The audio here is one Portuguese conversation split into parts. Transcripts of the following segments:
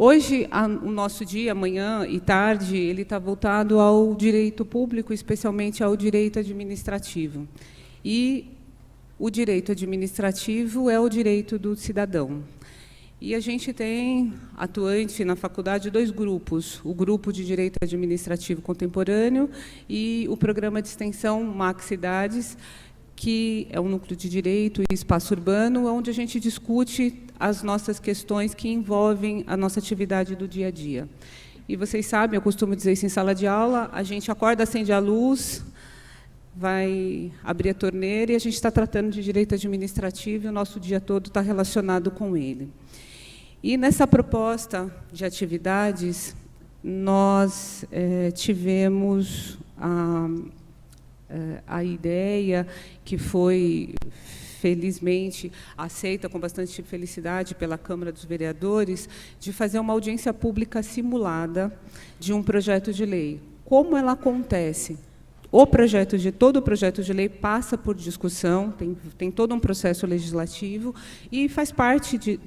Hoje, o nosso dia, amanhã e tarde, ele está voltado ao direito público, especialmente ao direito administrativo. E o direito administrativo é o direito do cidadão. E a gente tem, atuante na faculdade, 2 grupos, o grupo de Direito Administrativo Contemporâneo e o programa de extensão Maxidades, que é um núcleo de direito e espaço urbano, onde a gente discute as nossas questões que envolvem a nossa atividade do dia a dia. E vocês sabem, eu costumo dizer isso em sala de aula, a gente acorda, acende a luz, vai abrir a torneira e a gente está tratando de direito administrativo e o nosso dia todo está relacionado com ele. E nessa proposta de atividades, nós tivemos a ideia, que foi, felizmente, aceita com bastante felicidade pela Câmara dos Vereadores, de fazer uma audiência pública simulada de um projeto de lei. Como ela acontece? Todo o projeto de lei passa por discussão, tem todo um processo legislativo, e faz parte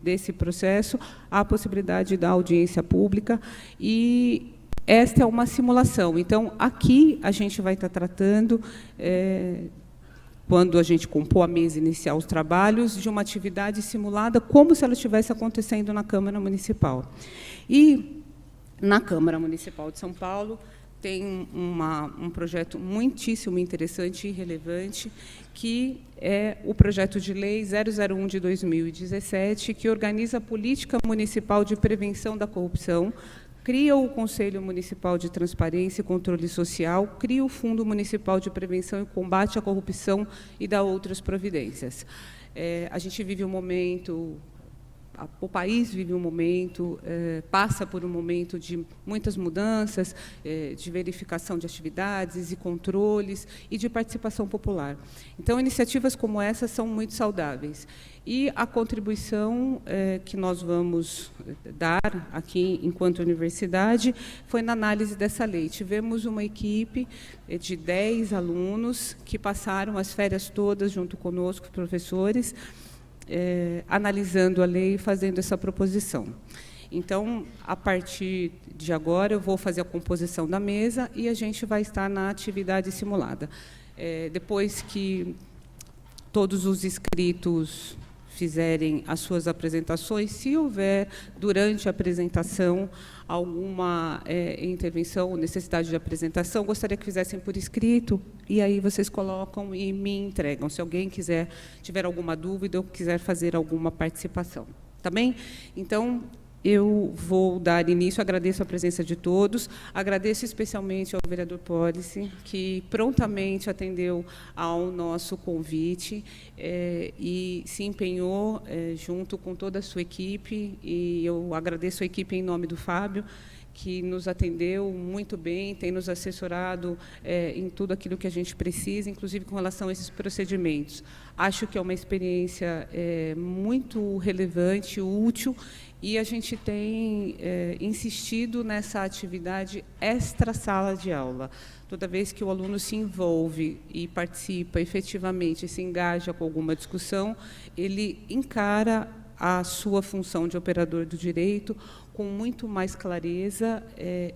desse processo a possibilidade da audiência pública, e esta é uma simulação. Então, aqui a gente vai estar tratando, quando a gente compor a mesa inicial os trabalhos, de uma atividade simulada, como se ela estivesse acontecendo na Câmara Municipal. E, na Câmara Municipal de São Paulo, tem um projeto muitíssimo interessante e relevante, que é o projeto de lei 001 de 2017, que organiza a Política Municipal de Prevenção da Corrupção, cria o Conselho Municipal de Transparência e Controle Social, cria o Fundo Municipal de Prevenção e Combate à Corrupção e dá outras providências. A gente vive um momento... O país vive um momento, passa por um momento de muitas mudanças, de verificação de atividades e controles e de participação popular. Então, iniciativas como essa são muito saudáveis. E a contribuição que nós vamos dar aqui, enquanto universidade, foi na análise dessa lei. Tivemos uma equipe de 10 alunos que passaram as férias todas junto conosco, professores, analisando a lei e fazendo essa proposição. Então, a partir de agora, eu vou fazer a composição da mesa e a gente vai estar na atividade simulada. Depois que todos os inscritos fizerem as suas apresentações, se houver, durante a apresentação, alguma intervenção ou necessidade de apresentação, gostaria que fizessem por escrito, e aí vocês colocam e me entregam, se alguém tiver alguma dúvida ou quiser fazer alguma participação. Tá bem? Então, eu vou dar início, agradeço a presença de todos, agradeço especialmente ao vereador Policy, que prontamente atendeu ao nosso convite e se empenhou junto com toda a sua equipe, e eu agradeço a equipe em nome do Fábio, que nos atendeu muito bem, tem nos assessorado em tudo aquilo que a gente precisa, inclusive com relação a esses procedimentos. Acho que é uma experiência muito relevante, útil, e a gente tem insistido nessa atividade extra-sala de aula. Toda vez que o aluno se envolve e participa efetivamente, se engaja com alguma discussão, ele encara a sua função de operador do direito com muito mais clareza,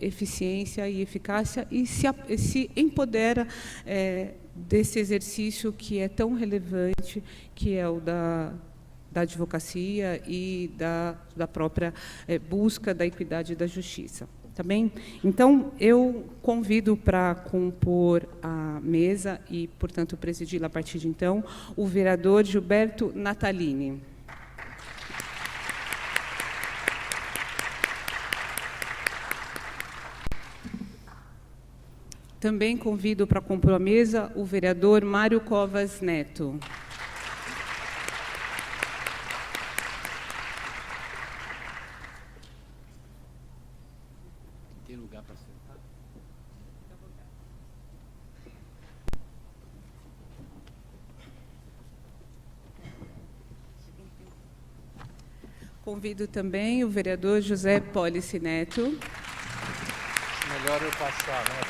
eficiência e eficácia, e se empodera desse exercício que é tão relevante, que é o da advocacia e da própria busca da equidade e da justiça. Tá bem? Então, eu convido para compor a mesa e, portanto, presidir a partir de então, o vereador Gilberto Natalini. Também convido para compor a mesa o vereador Mário Covas Neto. Tem lugar para sentar? Convido também o vereador José Policy Neto. Melhor eu passar, né?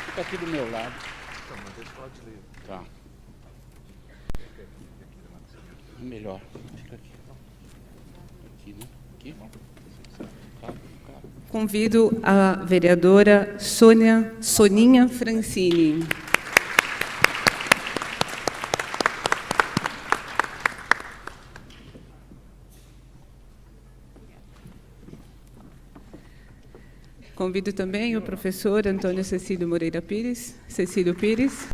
Fica aqui do meu lado. Então, mas deixa eu falar de livro. Tá. Melhor. Fica aqui. Aqui, né? Convido a vereadora Soninha Francini. Convido também o professor Antônio Cecílio Moreira Pires. Cecílio Pires.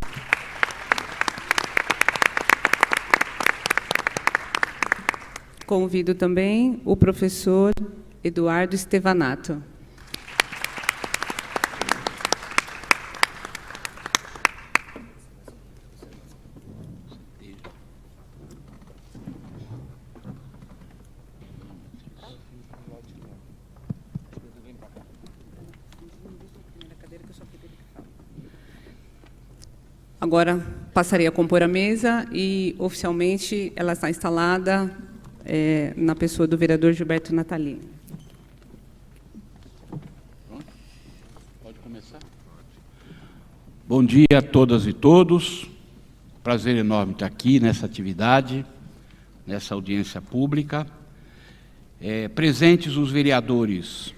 Convido também o professor Eduardo Estevanato. Agora passarei a compor a mesa e, oficialmente, ela está instalada na pessoa do vereador Gilberto Natalini. Pode começar? Bom dia a todas e todos. Prazer enorme estar aqui nessa atividade, nessa audiência pública. Presentes os vereadores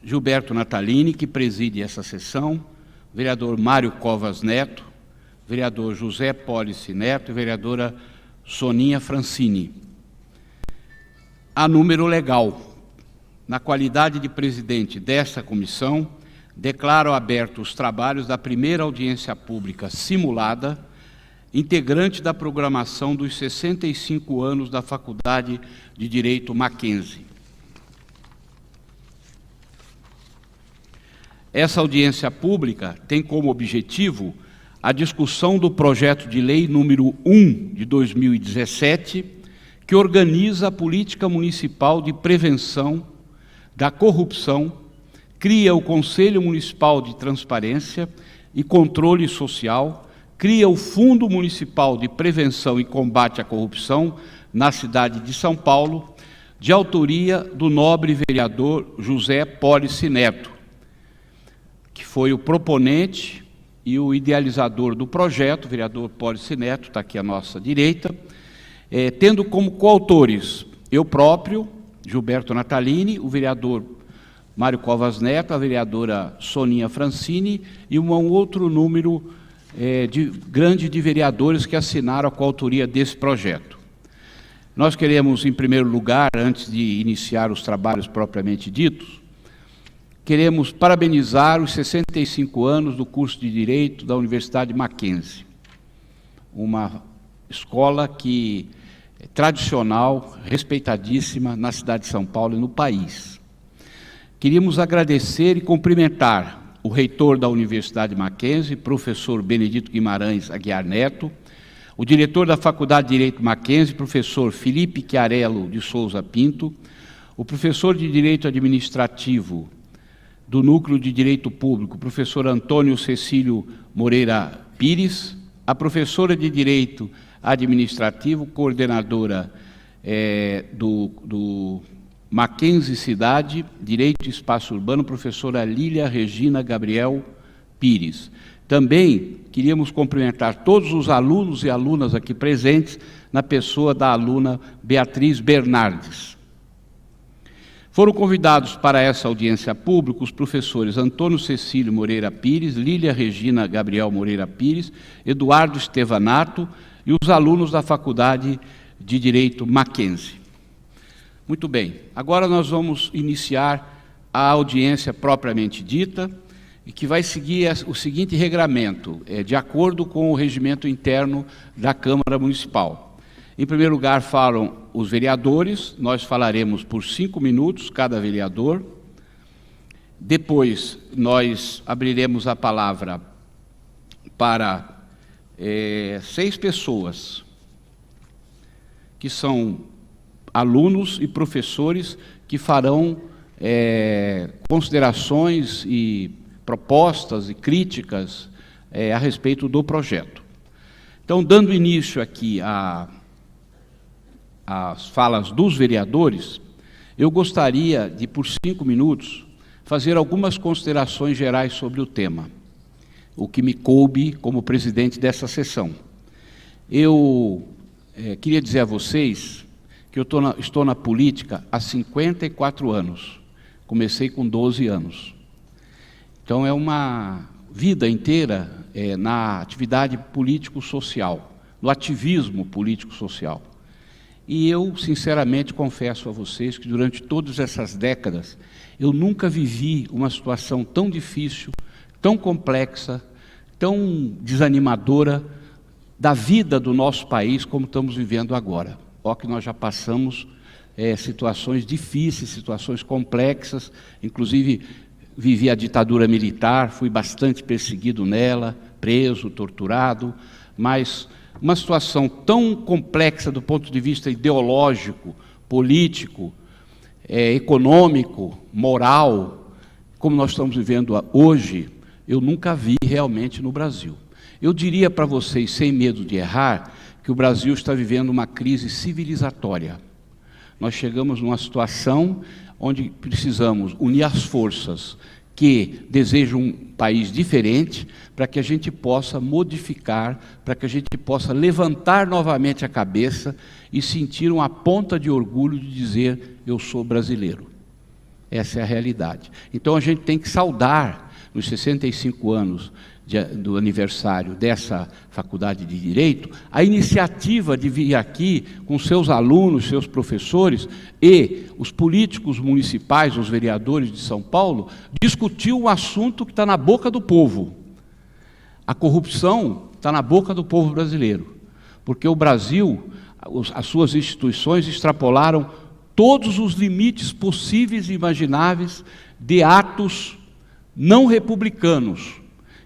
Gilberto Natalini, que preside essa sessão, vereador Mário Covas Neto, vereador José Pólice Neto e vereadora Soninha Francini. A número legal. Na qualidade de presidente desta comissão, declaro abertos os trabalhos da primeira audiência pública simulada, integrante da programação dos 65 anos da Faculdade de Direito Mackenzie. Essa audiência pública tem como objetivo a discussão do projeto de lei número 1 de 2017, que organiza a política municipal de prevenção da corrupção, cria o Conselho Municipal de Transparência e Controle Social, cria o Fundo Municipal de Prevenção e Combate à Corrupção na cidade de São Paulo, de autoria do nobre vereador José Pólice Neto, que foi o proponente e o idealizador do projeto. O vereador Pólice Neto está aqui à nossa direita, tendo como coautores eu próprio, Gilberto Natalini, o vereador Mário Covas Neto, a vereadora Soninha Francini e um outro número grande de vereadores que assinaram a coautoria desse projeto. Nós queremos, em primeiro lugar, antes de iniciar os trabalhos propriamente ditos, queremos parabenizar os 65 anos do curso de Direito da Universidade Mackenzie, uma escola que é tradicional, respeitadíssima na cidade de São Paulo e no país. Queríamos agradecer e cumprimentar o reitor da Universidade Mackenzie, professor Benedito Guimarães Aguiar Neto, o diretor da Faculdade de Direito Mackenzie, professor Felipe Chiarello de Souza Pinto, o professor de Direito Administrativo do Núcleo de Direito Público, professor Antônio Cecílio Moreira Pires, a professora de Direito Administrativo, coordenadora do Mackenzie Cidade, Direito e Espaço Urbano, professora Lília Regina Gabriel Pires. Também queríamos cumprimentar todos os alunos e alunas aqui presentes, na pessoa da aluna Beatriz Bernardes. Foram convidados para essa audiência pública os professores Antônio Cecílio Moreira Pires, Lília Regina Gabriel Moreira Pires, Eduardo Estevanato e os alunos da Faculdade de Direito Mackenzie. Muito bem, agora nós vamos iniciar a audiência propriamente dita, e que vai seguir o seguinte regramento, de acordo com o regimento interno da Câmara Municipal. Em primeiro lugar, falam os vereadores, nós falaremos por 5 minutos, cada vereador. Depois, nós abriremos a palavra para 6 pessoas, que são alunos e professores que farão considerações e propostas e críticas a respeito do projeto. Então, dando início aqui às falas dos vereadores, eu gostaria de, por 5 minutos, fazer algumas considerações gerais sobre o tema, o que me coube como presidente dessa sessão. Eu queria dizer a vocês que eu estou na política há 54 anos. Comecei com 12 anos. Então, é uma vida inteira na atividade político-social, no ativismo político-social. E eu, sinceramente, confesso a vocês que durante todas essas décadas, eu nunca vivi uma situação tão difícil, tão complexa, tão desanimadora da vida do nosso país como estamos vivendo agora. Ó, que nós já passamos situações difíceis, situações complexas, inclusive vivi a ditadura militar, fui bastante perseguido nela, preso, torturado, mas uma situação tão complexa do ponto de vista ideológico, político, econômico, moral, como nós estamos vivendo hoje, eu nunca vi realmente no Brasil. Eu diria para vocês, sem medo de errar, que o Brasil está vivendo uma crise civilizatória. Nós chegamos numa situação onde precisamos unir as forças que desejam um país diferente, para que a gente possa modificar, para que a gente possa levantar novamente a cabeça e sentir uma ponta de orgulho de dizer: eu sou brasileiro. Essa é a realidade. Então a gente tem que saudar, nos 65 anos do aniversário dessa Faculdade de Direito, a iniciativa de vir aqui com seus alunos, seus professores e os políticos municipais, os vereadores de São Paulo, discutir um assunto que está na boca do povo. A corrupção está na boca do povo brasileiro, porque o Brasil, as suas instituições extrapolaram todos os limites possíveis e imagináveis de atos não republicanos,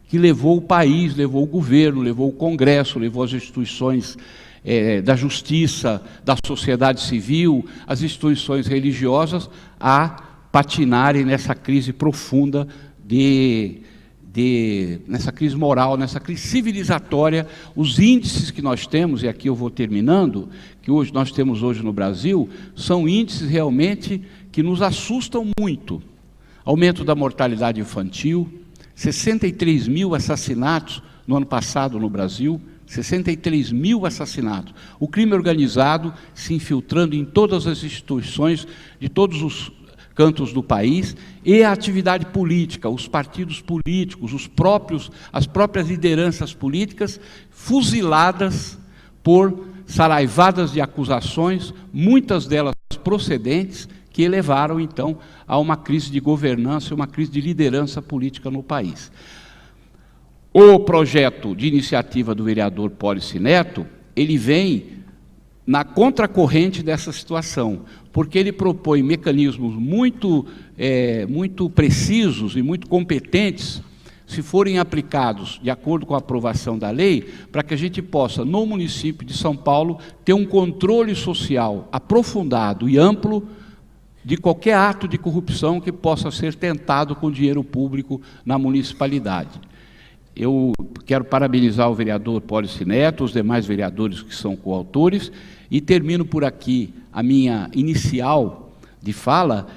que levou o país, levou o governo, levou o Congresso, levou as instituições da justiça, da sociedade civil, as instituições religiosas a patinarem nessa crise profunda, nessa crise moral, nessa crise civilizatória. Os índices que nós temos, e aqui eu vou terminando, que hoje nós temos hoje no Brasil, são índices realmente que nos assustam muito. Aumento da mortalidade infantil, 63 mil assassinatos no ano passado no Brasil, 63 mil assassinatos. O crime organizado se infiltrando em todas as instituições de todos os cantos do país, e a atividade política, os partidos políticos, as próprias lideranças políticas fuziladas por saraivadas de acusações, muitas delas procedentes, que elevaram, então, a uma crise de governança, uma crise de liderança política no país. O projeto de iniciativa do vereador Pólice Neto, ele vem na contracorrente dessa situação, porque ele propõe mecanismos muito precisos e muito competentes, se forem aplicados de acordo com a aprovação da lei, para que a gente possa, no município de São Paulo, ter um controle social aprofundado e amplo de qualquer ato de corrupção que possa ser tentado com dinheiro público na municipalidade. Eu quero parabenizar o vereador Pólice Neto, os demais vereadores que são coautores, e termino por aqui a minha inicial de fala,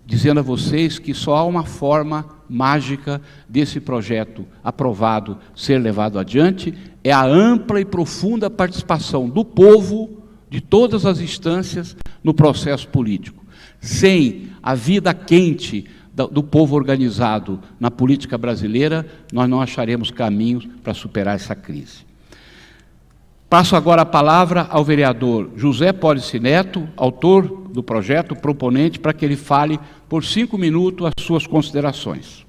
dizendo a vocês que só há uma forma mágica desse projeto aprovado ser levado adiante, é a ampla e profunda participação do povo, de todas as instâncias, no processo político. Sem a vida quente do povo organizado na política brasileira, nós não acharemos caminhos para superar essa crise. Passo agora a palavra ao vereador José Pólice Neto, autor do projeto, proponente, para que ele fale por 5 minutos as suas considerações.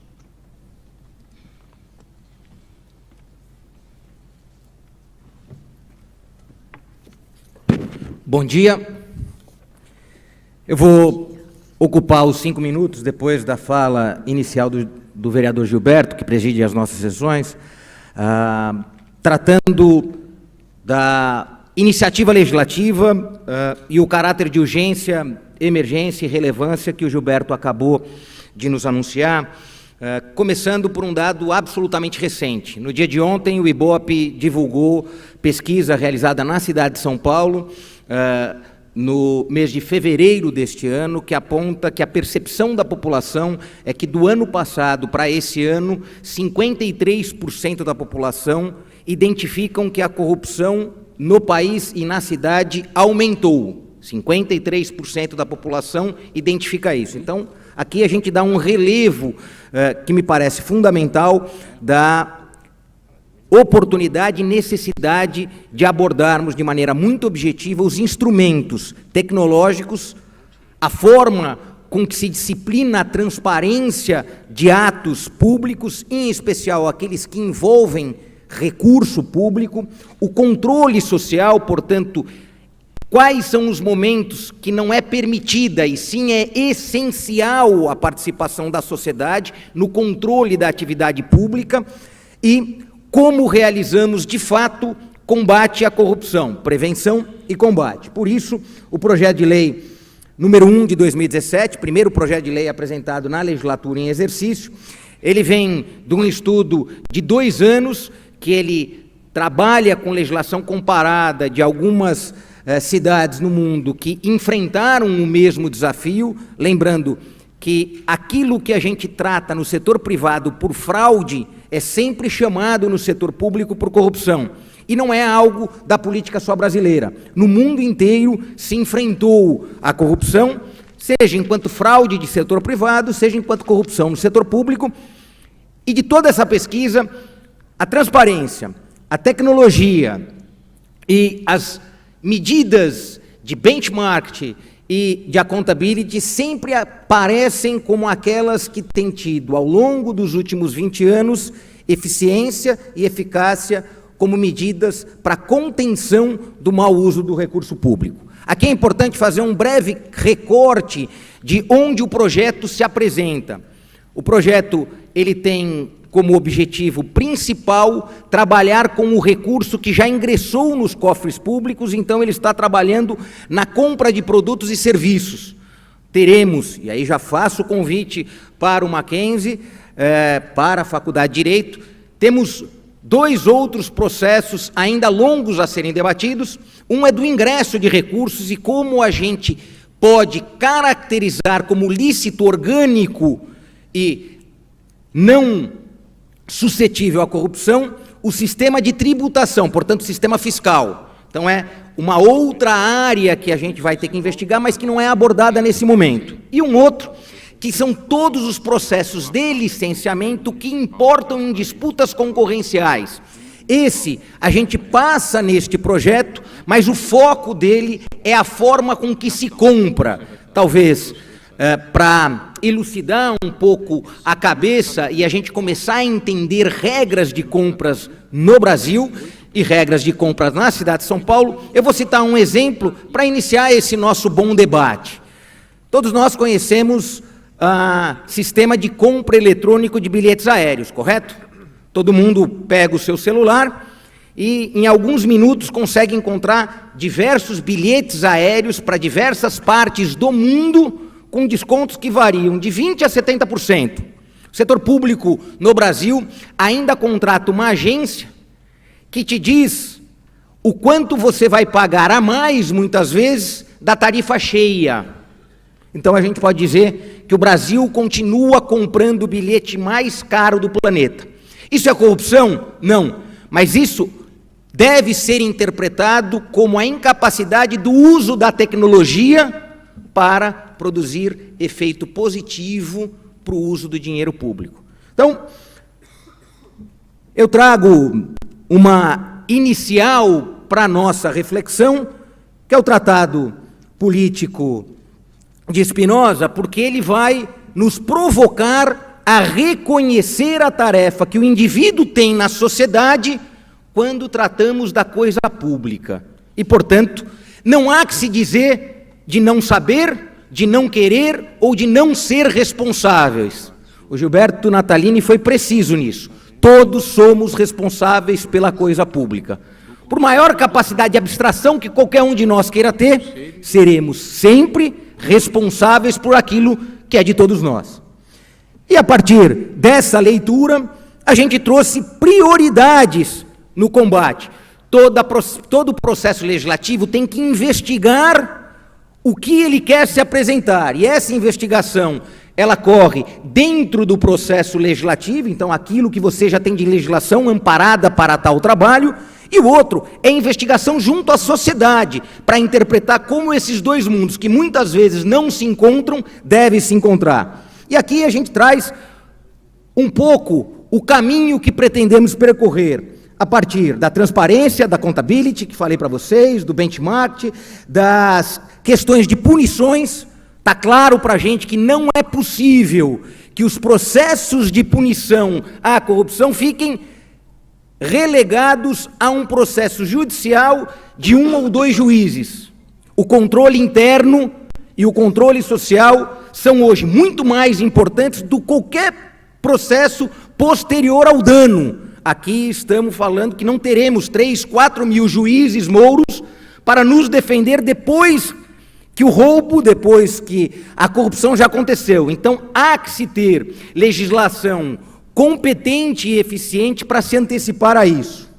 Bom dia. Eu vou ocupar os 5 minutos, depois da fala inicial do vereador Gilberto, que preside as nossas sessões, tratando da iniciativa legislativa e o caráter de urgência, emergência e relevância que o Gilberto acabou de nos anunciar, começando por um dado absolutamente recente. No dia de ontem, o IBOPE divulgou pesquisa realizada na cidade de São Paulo, no mês de fevereiro deste ano, que aponta que a percepção da população é que do ano passado para esse ano, 53% da população identificam que a corrupção no país e na cidade aumentou. 53% da população identifica isso. Então, aqui a gente dá um relevo que me parece fundamental da oportunidade e necessidade de abordarmos de maneira muito objetiva os instrumentos tecnológicos, a forma com que se disciplina a transparência de atos públicos, em especial aqueles que envolvem recurso público, o controle social, portanto, quais são os momentos que não é permitida e sim é essencial a participação da sociedade no controle da atividade pública e como realizamos, de fato, combate à corrupção, prevenção e combate. Por isso, o projeto de lei número 1 de 2017, primeiro projeto de lei apresentado na legislatura em exercício, ele vem de um estudo de 2 anos, que ele trabalha com legislação comparada de algumas cidades no mundo que enfrentaram o mesmo desafio, lembrando que aquilo que a gente trata no setor privado por fraude é sempre chamado no setor público por corrupção. E não é algo da política só brasileira. No mundo inteiro se enfrentou a corrupção, seja enquanto fraude de setor privado, seja enquanto corrupção no setor público. E de toda essa pesquisa, a transparência, a tecnologia e as medidas de benchmark e de accountability sempre aparecem como aquelas que têm tido, ao longo dos últimos 20 anos, eficiência e eficácia como medidas para contenção do mau uso do recurso público. Aqui é importante fazer um breve recorte de onde o projeto se apresenta. O projeto ele tem como objetivo principal trabalhar com o recurso que já ingressou nos cofres públicos, então ele está trabalhando na compra de produtos e serviços. Teremos, e aí já faço o convite para o Mackenzie, para a Faculdade de Direito, temos 2 outros processos ainda longos a serem debatidos. Um é do ingresso de recursos e como a gente pode caracterizar como lícito orgânico e não suscetível à corrupção o sistema de tributação, portanto, o sistema fiscal. Então, é uma outra área que a gente vai ter que investigar, mas que não é abordada nesse momento. E um outro, que são todos os processos de licenciamento que importam em disputas concorrenciais. Esse, a gente passa neste projeto, mas o foco dele é a forma com que se compra. Talvez, para elucidar um pouco a cabeça e a gente começar a entender regras de compras no Brasil e regras de compras na cidade de São Paulo, eu vou citar um exemplo para iniciar esse nosso bom debate. Todos nós conhecemos sistema de compra eletrônico de bilhetes aéreos, correto? Todo mundo pega o seu celular e em alguns minutos consegue encontrar diversos bilhetes aéreos para diversas partes do mundo com descontos que variam de 20% a 70%. O setor público no Brasil ainda contrata uma agência que te diz o quanto você vai pagar a mais, muitas vezes, da tarifa cheia. Então a gente pode dizer que o Brasil continua comprando o bilhete mais caro do planeta. Isso é corrupção? Não. Mas isso deve ser interpretado como a incapacidade do uso da tecnologia para produzir efeito positivo para o uso do dinheiro público. Então, eu trago uma inicial para a nossa reflexão, que é o Tratado Político de Spinoza, porque ele vai nos provocar a reconhecer a tarefa que o indivíduo tem na sociedade quando tratamos da coisa pública. E, portanto, não há que se dizer de não saber, de não querer ou de não ser responsáveis. O Gilberto Natalini foi preciso nisso. Todos somos responsáveis pela coisa pública. Por maior capacidade de abstração que qualquer um de nós queira ter, seremos sempre responsáveis por aquilo que é de todos nós. E a partir dessa leitura, a gente trouxe prioridades no combate. Todo o processo legislativo tem que investigar o que ele quer se apresentar. E essa investigação, ela corre dentro do processo legislativo, então aquilo que você já tem de legislação amparada para tal trabalho, E o outro é investigação junto à sociedade, para interpretar como esses dois mundos, que muitas vezes não se encontram, devem se encontrar. E aqui a gente traz um pouco o caminho que pretendemos percorrer, a partir da transparência, da accountability, que falei para vocês, do benchmark, das questões de punições. Está claro para a gente que não é possível que os processos de punição à corrupção fiquem relegados a um processo judicial de 1 ou 2 juízes. O controle interno e o controle social são hoje muito mais importantes do que qualquer processo posterior ao dano. Aqui estamos falando que não teremos 3, 4 mil juízes mouros para nos defender depois que o roubo, depois que a corrupção já aconteceu. Então, há que se ter legislação competente e eficiente para se antecipar a isso.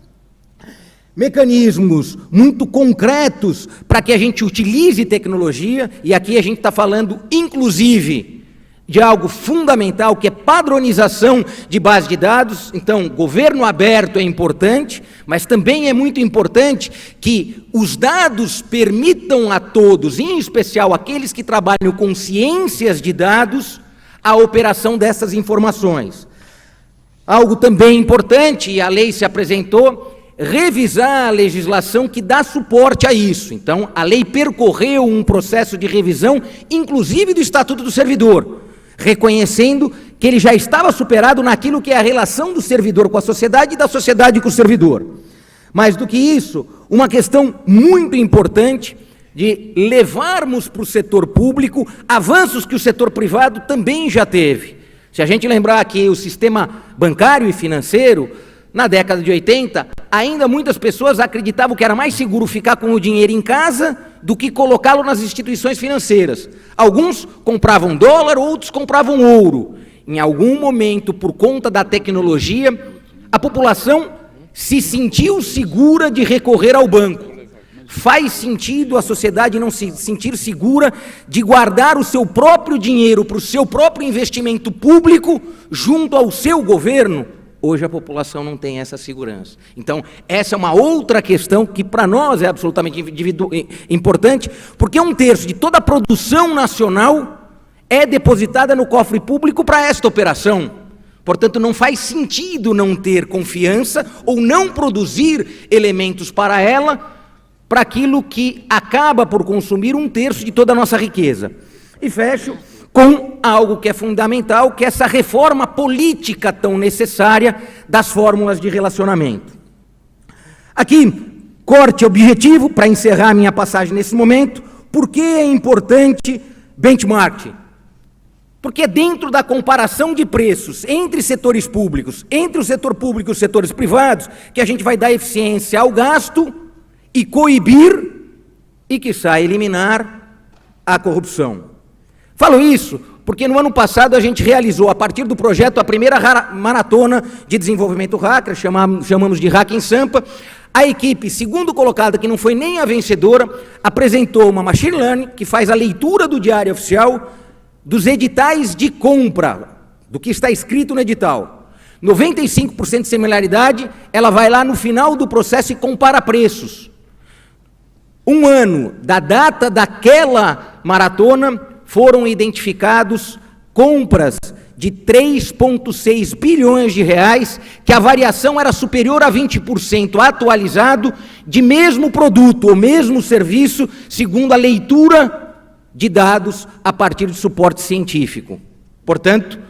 Mecanismos muito concretos para que a gente utilize tecnologia, e aqui a gente está falando, inclusive, de algo fundamental, que é padronização de base de dados. Então, governo aberto é importante, mas também é muito importante que os dados permitam a todos, em especial aqueles que trabalham com ciências de dados, a operação dessas informações. Algo também importante, e a lei se apresentou, revisar a legislação que dá suporte a isso. Então, a lei percorreu um processo de revisão, inclusive do Estatuto do Servidor, reconhecendo que ele já estava superado naquilo que é a relação do servidor com a sociedade e da sociedade com o servidor. Mais do que isso, uma questão muito importante de levarmos para o setor público avanços que o setor privado também já teve. Se a gente lembrar que o sistema bancário e financeiro, na década de 80, ainda muitas pessoas acreditavam que era mais seguro ficar com o dinheiro em casa do que colocá-lo nas instituições financeiras. Alguns compravam dólar, outros compravam ouro. Em algum momento, por conta da tecnologia, a população se sentiu segura de recorrer ao banco. Faz sentido a sociedade não se sentir segura de guardar o seu próprio dinheiro para o seu próprio investimento público junto ao seu governo? Hoje a população não tem essa segurança. Então, essa é uma outra questão que para nós é absolutamente importante, porque 1/3 de toda a produção nacional é depositada no cofre público para esta operação. Portanto, não faz sentido não ter confiança ou não produzir elementos para ela, para aquilo que acaba por consumir 1/3 de toda a nossa riqueza. E fecho com algo que é fundamental, que é essa reforma política tão necessária das fórmulas de relacionamento. Aqui, corte objetivo, para encerrar a minha passagem nesse momento. Por que é importante benchmark? Porque dentro da comparação de preços entre setores públicos, entre o setor público e os setores privados, que a gente vai dar eficiência ao gasto e coibir e, quiçá, eliminar a corrupção. Falo isso porque no ano passado a gente realizou, a partir do projeto, a primeira maratona de desenvolvimento hacker, chamamos de Hack em Sampa. A equipe, segundo colocada, que não foi nem a vencedora, apresentou uma machine learning que faz a leitura do diário oficial dos editais de compra, do que está escrito no edital. 95% de similaridade, ela vai lá no final do processo e compara preços. 1 ano da data daquela maratona, foram identificados compras de 3,6 bilhões de reais, que a variação era superior a 20% atualizado de mesmo produto ou mesmo serviço, segundo a leitura de dados a partir de suporte científico. Portanto,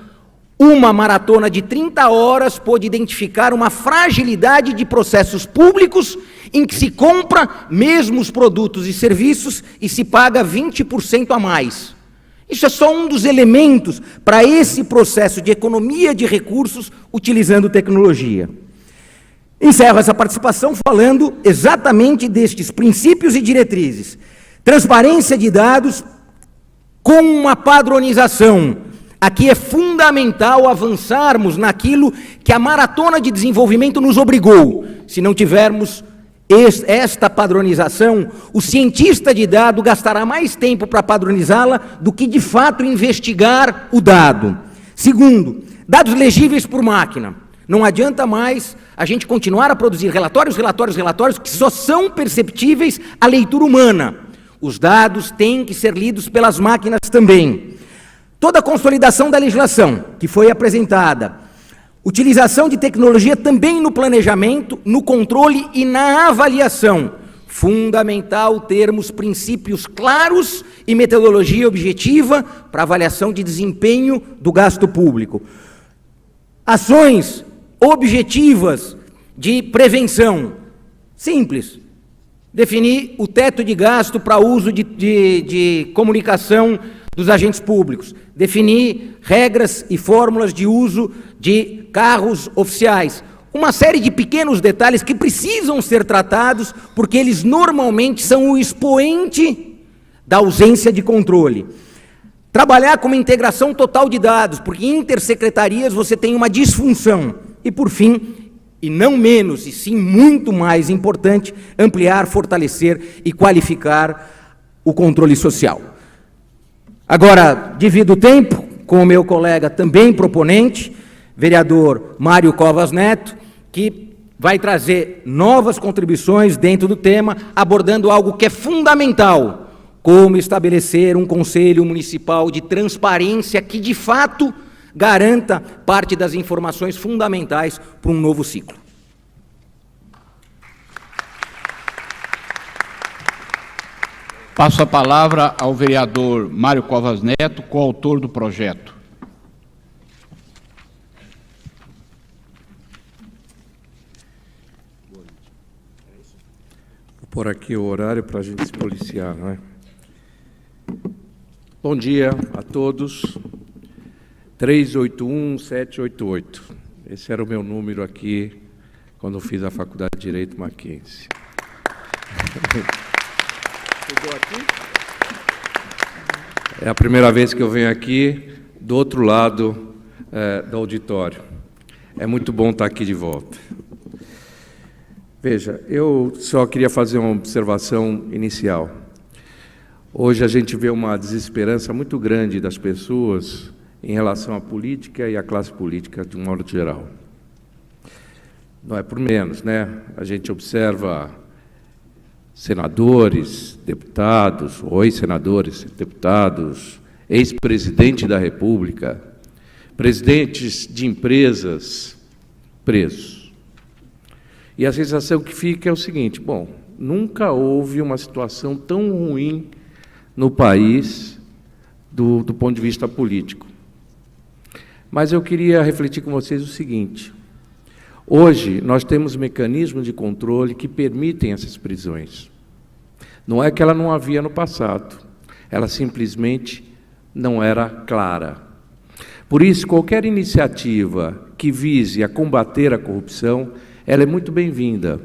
uma maratona de 30 horas pôde identificar uma fragilidade de processos públicos em que se compra mesmos produtos e serviços e se paga 20% a mais. Isso é só um dos elementos para esse processo de economia de recursos utilizando tecnologia. Encerro essa participação falando exatamente destes princípios e diretrizes. Transparência de dados com uma padronização. Aqui é fundamental avançarmos naquilo que a maratona de desenvolvimento nos obrigou. Se não tivermos esta padronização, o cientista de dado gastará mais tempo para padronizá-la do que, de fato, investigar o dado. Segundo, dados legíveis por máquina. Não adianta mais a gente continuar a produzir relatórios que só são perceptíveis à leitura humana. Os dados têm que ser lidos pelas máquinas também. Toda a consolidação da legislação que foi apresentada, utilização de tecnologia também no planejamento, no controle e na avaliação. Fundamental termos princípios claros e metodologia objetiva para avaliação de desempenho do gasto público. Ações objetivas de prevenção. Simples. Definir o teto de gasto para uso de comunicação dos agentes públicos, definir regras e fórmulas de uso de carros oficiais, uma série de pequenos detalhes que precisam ser tratados, porque eles normalmente são o expoente da ausência de controle. Trabalhar com uma integração total de dados, porque em intersecretarias você tem uma disfunção. E por fim, e não menos, e sim muito mais importante, ampliar, fortalecer e qualificar o controle social. Agora, divido o tempo com o meu colega também proponente, vereador Mário Covas Neto, que vai trazer novas contribuições dentro do tema, abordando algo que é fundamental, como estabelecer um conselho municipal de transparência que, de fato, garanta parte das informações fundamentais para um novo ciclo. Passo a palavra ao vereador Mário Covas Neto, coautor do projeto. Vou pôr aqui o horário para a gente se policiar, não é? Bom dia a todos. 381-788. Esse era o meu número aqui quando eu fiz a Faculdade de Direito Mackenzie. É a primeira vez que eu venho aqui do outro lado do auditório. É muito bom estar aqui de volta. Veja, eu só queria fazer uma observação inicial. Hoje a gente vê uma desesperança muito grande das pessoas em relação à política e à classe política de um modo geral. Não é por menos, né? A gente observa senadores, deputados, ou ex-senadores, deputados, ex-presidente da República, presidentes de empresas presos. E a sensação que fica é o seguinte: bom, nunca houve uma situação tão ruim no país do ponto de vista político. Mas eu queria refletir com vocês o seguinte: hoje nós temos mecanismos de controle que permitem essas prisões. Não é que ela não havia no passado, ela simplesmente não era clara. Por isso, qualquer iniciativa que vise a combater a corrupção, ela é muito bem-vinda,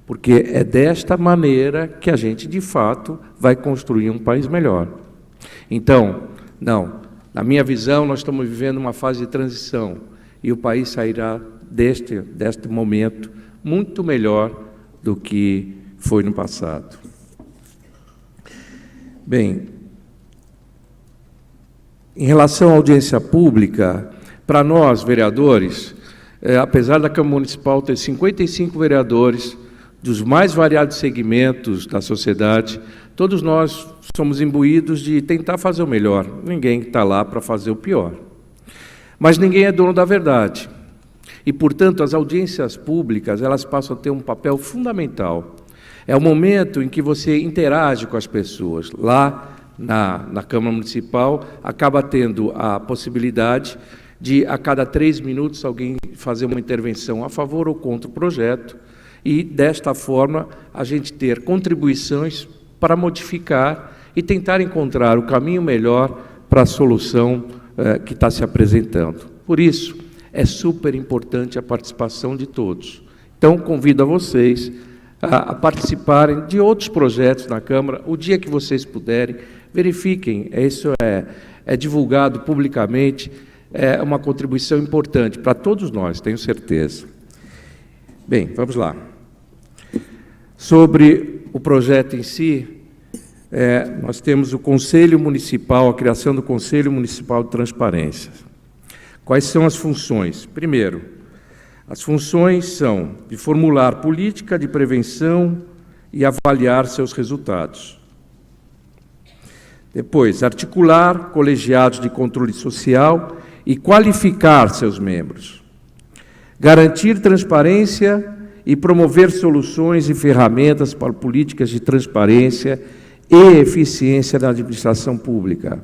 porque é desta maneira que a gente, de fato, vai construir um país melhor. Então, não, na minha visão, nós estamos vivendo uma fase de transição e o país sairá deste momento muito melhor do que foi no passado. Bem, em relação à audiência pública, para nós, vereadores, apesar da Câmara Municipal ter 55 vereadores, dos mais variados segmentos da sociedade, todos nós somos imbuídos de tentar fazer o melhor. Ninguém está lá para fazer o pior. Mas ninguém é dono da verdade. E, portanto, as audiências públicas, elas passam a ter um papel fundamental. É o momento em que você interage com as pessoas. Lá, na Câmara Municipal, acaba tendo a possibilidade de, a cada 3 minutos, alguém fazer uma intervenção a favor ou contra o projeto, e, desta forma, a gente ter contribuições para modificar e tentar encontrar o caminho melhor para a solução que está se apresentando. Por isso, é super importante a participação de todos. Então, convido a vocês a participarem de outros projetos na Câmara, o dia que vocês puderem, verifiquem, isso é divulgado publicamente, é uma contribuição importante para todos nós, tenho certeza. Bem, vamos lá. Sobre o projeto em si, nós temos o Conselho Municipal, a criação do Conselho Municipal de Transparência. Quais são as funções? Primeiro, As funções são de formular política de prevenção e avaliar seus resultados. Depois, articular colegiados de controle social e qualificar seus membros. Garantir transparência e promover soluções e ferramentas para políticas de transparência e eficiência da administração pública.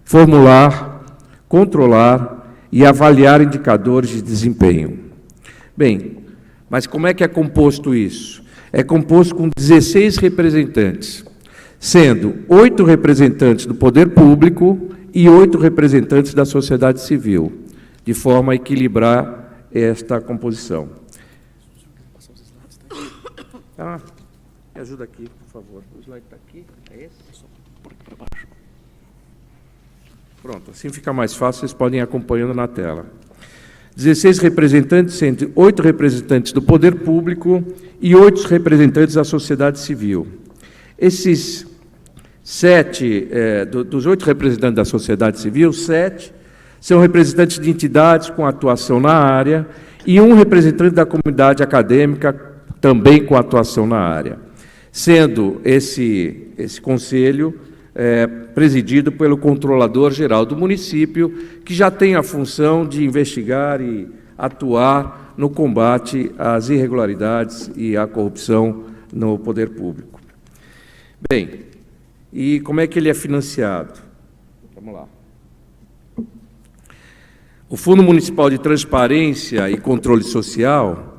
Formular, controlar e avaliar indicadores de desempenho. Bem, mas como é que é composto isso? É composto com 16 representantes, sendo 8 representantes do poder público e 8 representantes da sociedade civil, de forma a equilibrar esta composição. Me ajuda aqui, por favor. O slide está aqui, é esse? Só por aqui para baixo. Pronto, assim fica mais fácil, vocês podem ir acompanhando na tela. 16 representantes, sendo 8 representantes do poder público e 8 representantes da sociedade civil. Esses 7, dos 8 representantes da sociedade civil, 7 são representantes de entidades com atuação na área e um representante da comunidade acadêmica também com atuação na área, sendo esse conselho presidido pelo controlador-geral do município, que já tem a função de investigar e atuar no combate às irregularidades e à corrupção no poder público. Bem, e como é que ele é financiado? Vamos lá. O Fundo Municipal de Transparência e Controle Social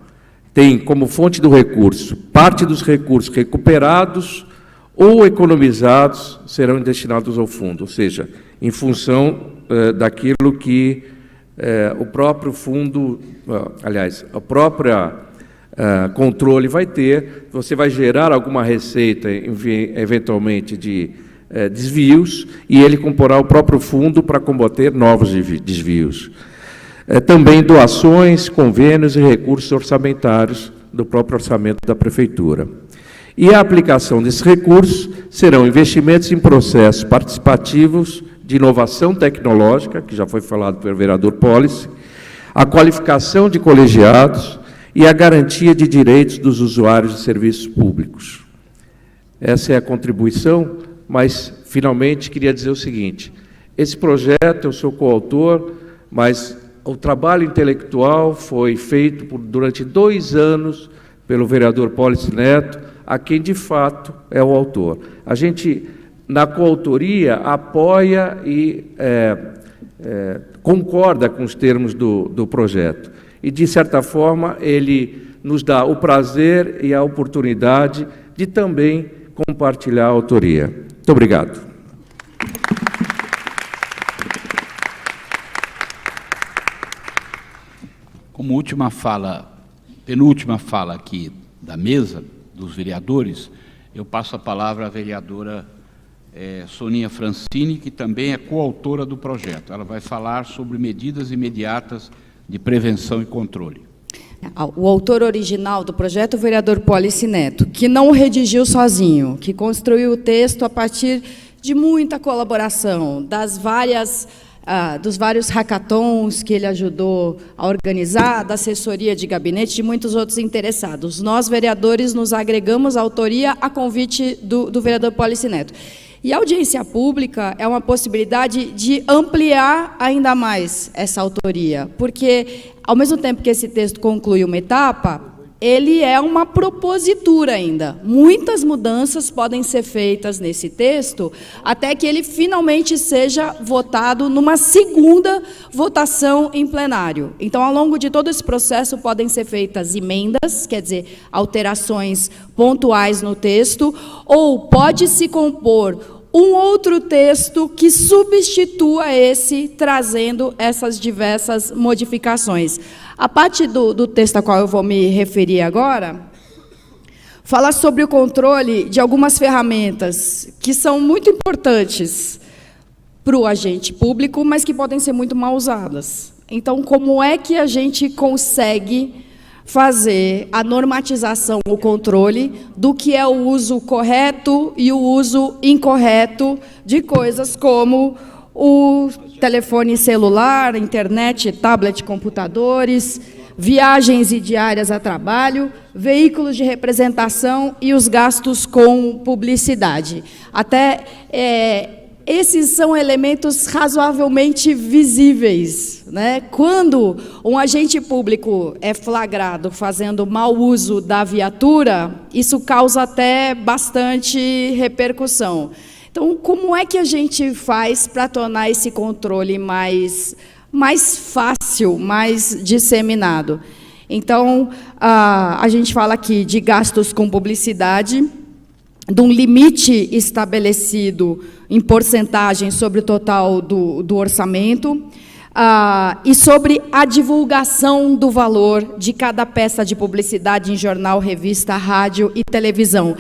tem como fonte do recurso, parte dos recursos recuperados ou economizados serão destinados ao fundo, ou seja, em função daquilo que o próprio fundo, aliás, a própria controle vai ter. Você vai gerar alguma receita, eventualmente, de desvios, e ele comporá o próprio fundo para combater novos desvios. Também doações, convênios e recursos orçamentários do próprio orçamento da Prefeitura. E a aplicação desses recursos serão investimentos em processos participativos de inovação tecnológica, que já foi falado pelo vereador Policy, a qualificação de colegiados e a garantia de direitos dos usuários de serviços públicos. Essa é a contribuição, mas, finalmente, queria dizer o seguinte: esse projeto, eu sou coautor, mas o trabalho intelectual foi feito durante 2 anos pelo vereador Policy Neto, a quem, de fato, é o autor. A gente, na coautoria, apoia e concorda com os termos do projeto. E, de certa forma, ele nos dá o prazer e a oportunidade de também compartilhar a autoria. Muito obrigado. Como última fala, penúltima fala aqui da mesa, dos vereadores, eu passo a palavra à vereadora Soninha Francini, que também é coautora do projeto. Ela vai falar sobre medidas imediatas de prevenção e controle. O autor original do projeto, o vereador Policy Neto, que não o redigiu sozinho, que construiu o texto a partir de muita colaboração, dos vários hackathons que ele ajudou a organizar, da assessoria de gabinete, de muitos outros interessados. Nós, vereadores, nos agregamos à autoria a convite do vereador Policy Neto. E a audiência pública é uma possibilidade de ampliar ainda mais essa autoria, porque, ao mesmo tempo que esse texto conclui uma etapa, ele é uma propositura ainda. Muitas mudanças podem ser feitas nesse texto, até que ele finalmente seja votado numa segunda votação em plenário. Então, ao longo de todo esse processo, podem ser feitas emendas, quer dizer, alterações pontuais no texto, ou pode-se compor um outro texto que substitua esse, trazendo essas diversas modificações. A parte do texto a qual eu vou me referir agora fala sobre o controle de algumas ferramentas que são muito importantes para o agente público, mas que podem ser muito mal usadas. Então, como é que a gente consegue fazer a normatização, o controle do que é o uso correto e o uso incorreto de coisas como o telefone celular, internet, tablet, computadores, viagens e diárias a trabalho, veículos de representação e os gastos com publicidade. Até esses são elementos razoavelmente visíveis, né? Quando um agente público é flagrado fazendo mau uso da viatura, isso causa até bastante repercussão. Então, como é que a gente faz para tornar esse controle mais fácil, mais disseminado? Então, a gente fala aqui de gastos com publicidade, de um limite estabelecido em porcentagem sobre o total do orçamento, e sobre a divulgação do valor de cada peça de publicidade em jornal, revista, rádio e televisão.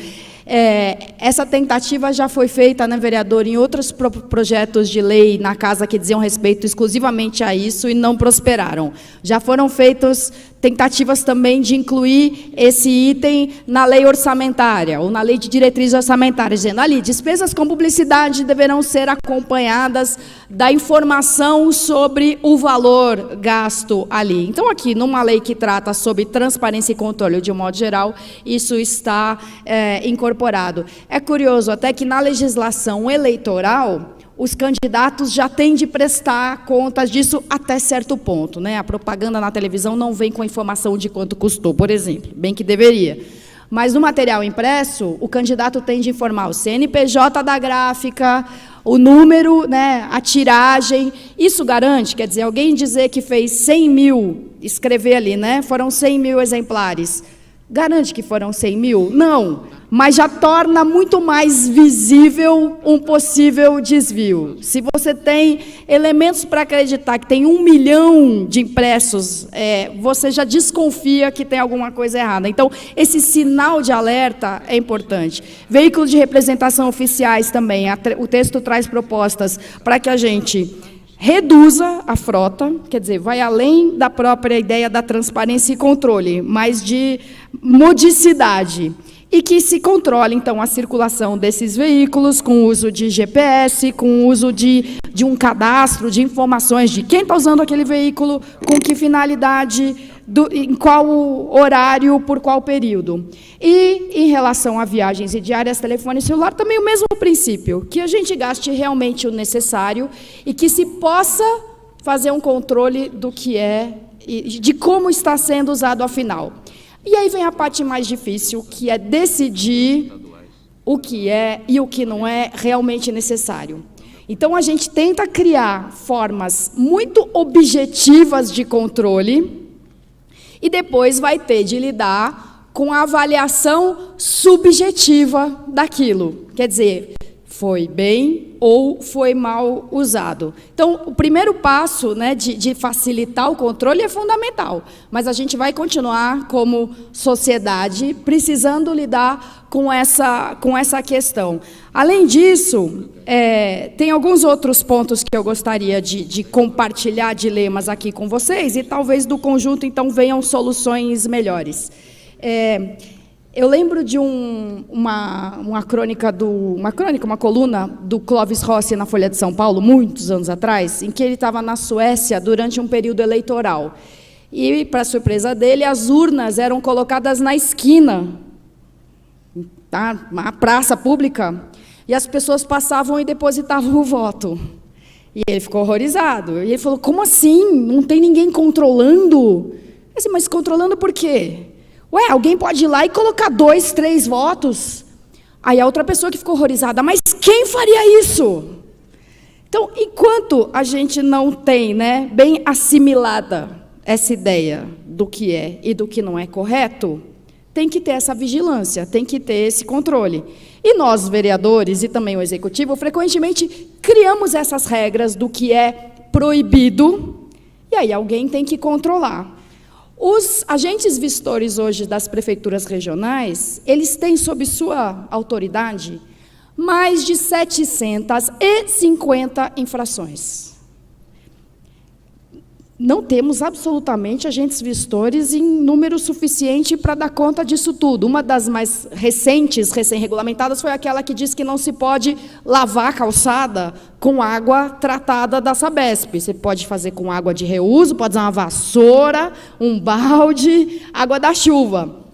Essa tentativa já foi feita, né, vereador, em outros projetos de lei na Casa que diziam respeito exclusivamente a isso e não prosperaram. Já foram feitas tentativas também de incluir esse item na lei orçamentária, ou na lei de diretrizes orçamentárias, dizendo ali, despesas com publicidade deverão ser acompanhadas da informação sobre o valor gasto ali. Então, aqui, numa lei que trata sobre transparência e controle, de um modo geral, isso está incorporado. É curioso até que na legislação eleitoral, os candidatos já têm de prestar contas disso até certo ponto, né? A propaganda na televisão não vem com a informação de quanto custou, por exemplo, bem que deveria. Mas no material impresso, o candidato tem de informar o CNPJ da gráfica, o número, né, a tiragem. Isso garante, quer dizer, alguém dizer que fez 100 mil, escrever ali, né, foram 100 mil exemplares, garante que foram 100 mil? Não, mas já torna muito mais visível um possível desvio. Se você tem elementos para acreditar que tem 1 milhão de impressos, você já desconfia que tem alguma coisa errada. Então, esse sinal de alerta é importante. Veículos de representação oficiais também. O texto traz propostas para que a gente reduza a frota, quer dizer, vai além da própria ideia da transparência e controle, mas de modicidade, e que se controle, então, a circulação desses veículos com o uso de GPS, com o uso de um cadastro de informações de quem está usando aquele veículo, com que finalidade, em qual horário, por qual período. E, em relação a viagens e diárias, telefone celular, também o mesmo princípio, que a gente gaste realmente o necessário e que se possa fazer um controle do que de como está sendo usado afinal. E aí vem a parte mais difícil, que é decidir o que é e o que não é realmente necessário. Então, a gente tenta criar formas muito objetivas de controle e depois vai ter de lidar com a avaliação subjetiva daquilo. Quer dizer, foi bem ou foi mal usado. Então, o primeiro passo, né, de facilitar o controle é fundamental, mas a gente vai continuar, como sociedade, precisando lidar com essa questão. Além disso, tem alguns outros pontos que eu gostaria de compartilhar dilemas aqui com vocês, e talvez do conjunto, então, venham soluções melhores. Eu lembro de uma coluna do Clóvis Rossi na Folha de São Paulo, muitos anos atrás, em que ele estava na Suécia durante um período eleitoral. E, para surpresa dele, as urnas eram colocadas na esquina, tá? Uma praça pública, e as pessoas passavam e depositavam o voto. E ele ficou horrorizado. E ele falou, como assim? Não tem ninguém controlando? Eu disse, mas controlando por quê? Ué, alguém pode ir lá e colocar 2, 3 votos? Aí a outra pessoa que ficou horrorizada, mas quem faria isso? Então, enquanto a gente não tem, né, bem assimilada essa ideia do que é e do que não é correto, tem que ter essa vigilância, tem que ter esse controle. E nós, vereadores, e também o Executivo, frequentemente criamos essas regras do que é proibido, e aí alguém tem que controlar. Os agentes vistores hoje das prefeituras regionais, eles têm sob sua autoridade mais de 750 infrações. não temos absolutamente agentes vistores em número suficiente para dar conta disso tudo. Uma das mais recentes, recém-regulamentadas, foi aquela que diz que não se pode lavar a calçada com água tratada da Sabesp. Você pode fazer com água de reuso, pode usar uma vassoura, um balde, água da chuva.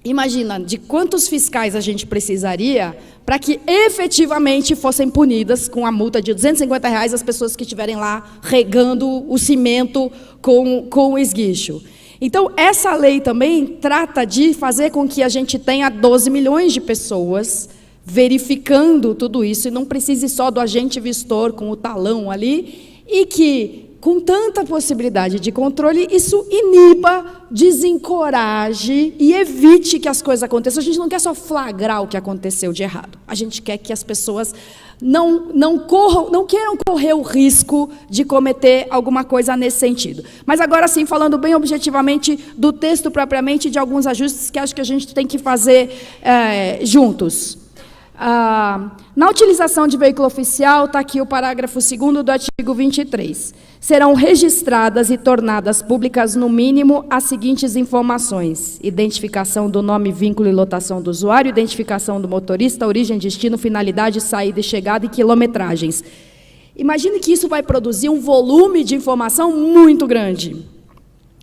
Imagina de quantos fiscais a gente precisaria para que efetivamente fossem punidas com a multa de R$250 as pessoas que estiverem lá regando o cimento com o esguicho. Então, essa lei também trata de fazer com que a gente tenha 12 milhões de pessoas verificando tudo isso, e não precise só do agente vistor com o talão ali, e que, com tanta possibilidade de controle, isso iniba, desencoraje e evite que as coisas aconteçam. A gente não quer só flagrar o que aconteceu de errado. A gente quer que as pessoas não queiram correr o risco de cometer alguma coisa nesse sentido. Mas agora sim, falando bem objetivamente do texto propriamente, de alguns ajustes que acho que a gente tem que fazer juntos. Na utilização de veículo oficial, está aqui o parágrafo 2º do artigo 23. Serão registradas e tornadas públicas, no mínimo, as seguintes informações: identificação do nome, vínculo e lotação do usuário, identificação do motorista, origem, destino, finalidade, saída e chegada e quilometragens. Imagine que isso vai produzir um volume de informação muito grande.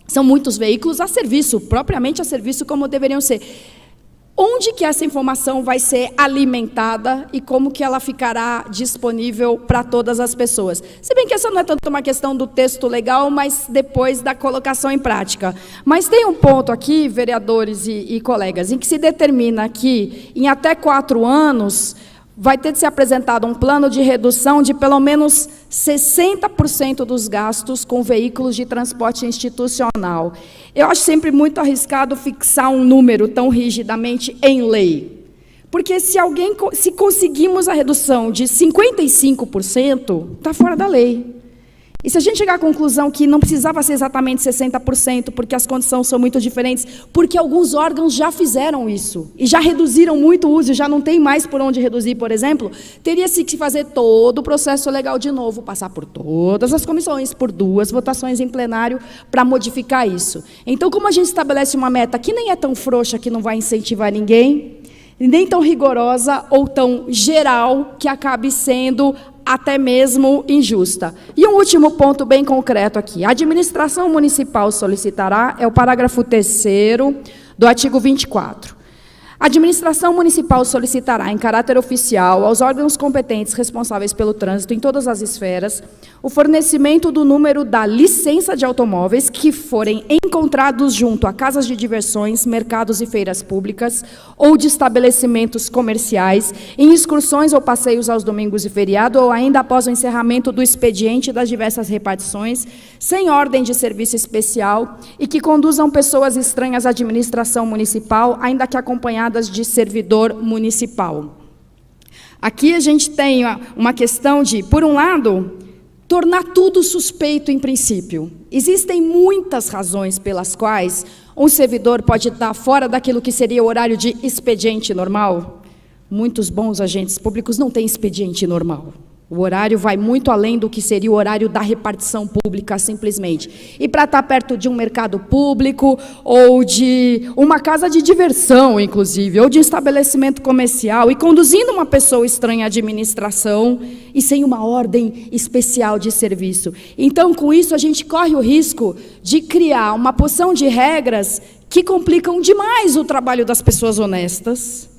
São muitos veículos a serviço, propriamente a serviço como deveriam ser. Onde que essa informação vai ser alimentada e como que ela ficará disponível para todas as pessoas? Se bem que essa não é tanto uma questão do texto legal, mas depois da colocação em prática. Mas tem um ponto aqui, vereadores e colegas, em que se determina que, em até 4 anos, vai ter de ser apresentado um plano de redução de pelo menos 60% dos gastos com veículos de transporte institucional. Eu acho sempre muito arriscado fixar um número tão rigidamente em lei. Porque se conseguimos a redução de 55%, está fora da lei. E se a gente chegar à conclusão que não precisava ser exatamente 60%, porque as condições são muito diferentes, porque alguns órgãos já fizeram isso, e já reduziram muito o uso, e já não tem mais por onde reduzir, por exemplo, teria-se que fazer todo o processo legal de novo, passar por todas as comissões, por 2 votações em plenário, para modificar isso. Então, como a gente estabelece uma meta que nem é tão frouxa, que não vai incentivar ninguém, nem tão rigorosa ou tão geral, que acabe sendo até mesmo injusta. E um último ponto bem concreto aqui. A administração municipal solicitará, é o parágrafo 3º do artigo 24. A administração municipal solicitará, em caráter oficial, aos órgãos competentes responsáveis pelo trânsito em todas as esferas, o fornecimento do número da licença de automóveis que forem encontrados junto a casas de diversões, mercados e feiras públicas ou de estabelecimentos comerciais, em excursões ou passeios aos domingos e feriado, ou ainda após o encerramento do expediente das diversas repartições, sem ordem de serviço especial e que conduzam pessoas estranhas à administração municipal, ainda que acompanhadas de servidor municipal. Aqui a gente tem uma questão de, por um lado, tornar tudo suspeito em princípio. Existem muitas razões pelas quais um servidor pode estar fora daquilo que seria o horário de expediente normal. Muitos bons agentes públicos não têm expediente normal. O horário vai muito além do que seria o horário da repartição pública, simplesmente. E para estar perto de um mercado público, ou de uma casa de diversão, inclusive, ou de um estabelecimento comercial, e conduzindo uma pessoa estranha à administração, e sem uma ordem especial de serviço. Então, com isso, a gente corre o risco de criar uma porção de regras que complicam demais o trabalho das pessoas honestas,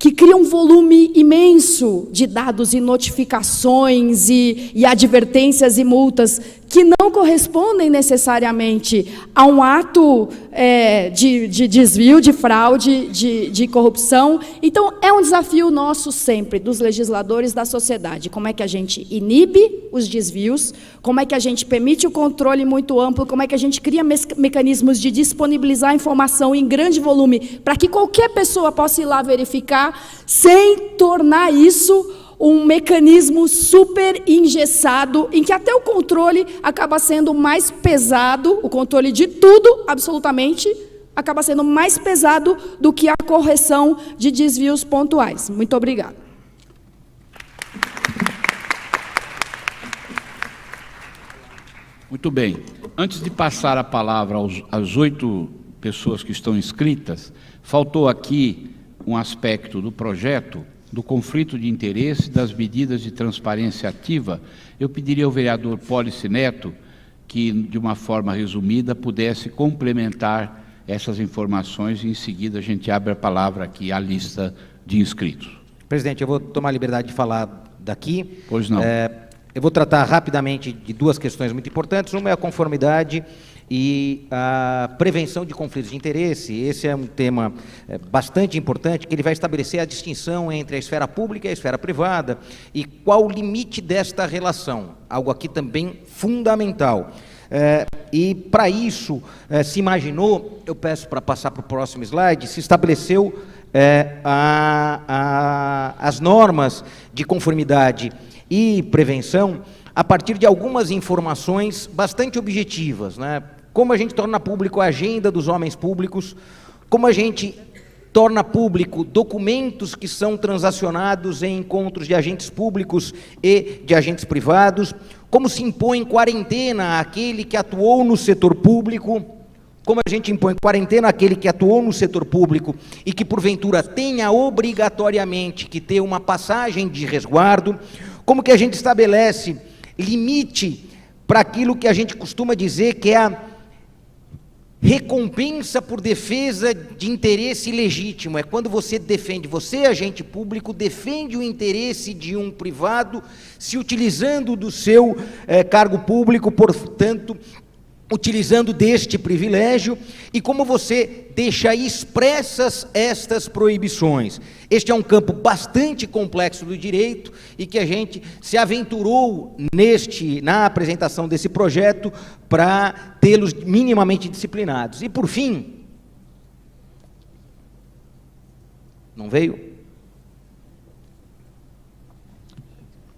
que cria um volume imenso de dados e notificações e advertências e multas que não correspondem necessariamente a um ato de desvio, de fraude, de corrupção. Então, é um desafio nosso sempre, dos legisladores da sociedade. Como é que a gente inibe os desvios, como é que a gente permite o controle muito amplo, como é que a gente cria mecanismos de disponibilizar informação em grande volume, para que qualquer pessoa possa ir lá verificar, sem tornar isso um mecanismo super engessado, em que até o controle acaba sendo mais pesado, o controle de tudo, absolutamente, acaba sendo mais pesado do que a correção de desvios pontuais. Muito obrigada. Muito bem. Antes de passar a palavra às 8 pessoas que estão inscritas, faltou aqui um aspecto do projeto, do conflito de interesse, das medidas de transparência ativa. Eu pediria ao vereador Pólice Neto que, de uma forma resumida, pudesse complementar essas informações e, em seguida, a gente abre a palavra aqui à lista de inscritos. Presidente, eu vou tomar a liberdade de falar daqui. Pois não. Eu vou tratar rapidamente de 2 questões muito importantes. Uma é a conformidade e a prevenção de conflitos de interesse. Esse é um tema bastante importante, que ele vai estabelecer a distinção entre a esfera pública e a esfera privada e qual o limite desta relação, algo aqui também fundamental. E para isso se imaginou, eu peço para passar para o próximo slide, se estabeleceu as normas de conformidade e prevenção a partir de algumas informações bastante objetivas, né? Como a gente torna público a agenda dos homens públicos, como a gente torna público documentos que são transacionados em encontros de agentes públicos e de agentes privados, como se impõe quarentena àquele que atuou no setor público, como a gente impõe quarentena àquele que atuou no setor público e que, porventura, tenha obrigatoriamente que ter uma passagem de resguardo, como que a gente estabelece limite para aquilo que a gente costuma dizer que é a recompensa por defesa de interesse legítimo. É quando você defende, você, agente público, defende o interesse de um privado, se utilizando do seu cargo público, portanto, utilizando deste privilégio, e como você deixa expressas estas proibições. Este é um campo bastante complexo do direito e que a gente se aventurou na apresentação desse projeto para tê-los minimamente disciplinados. E, por fim, não veio?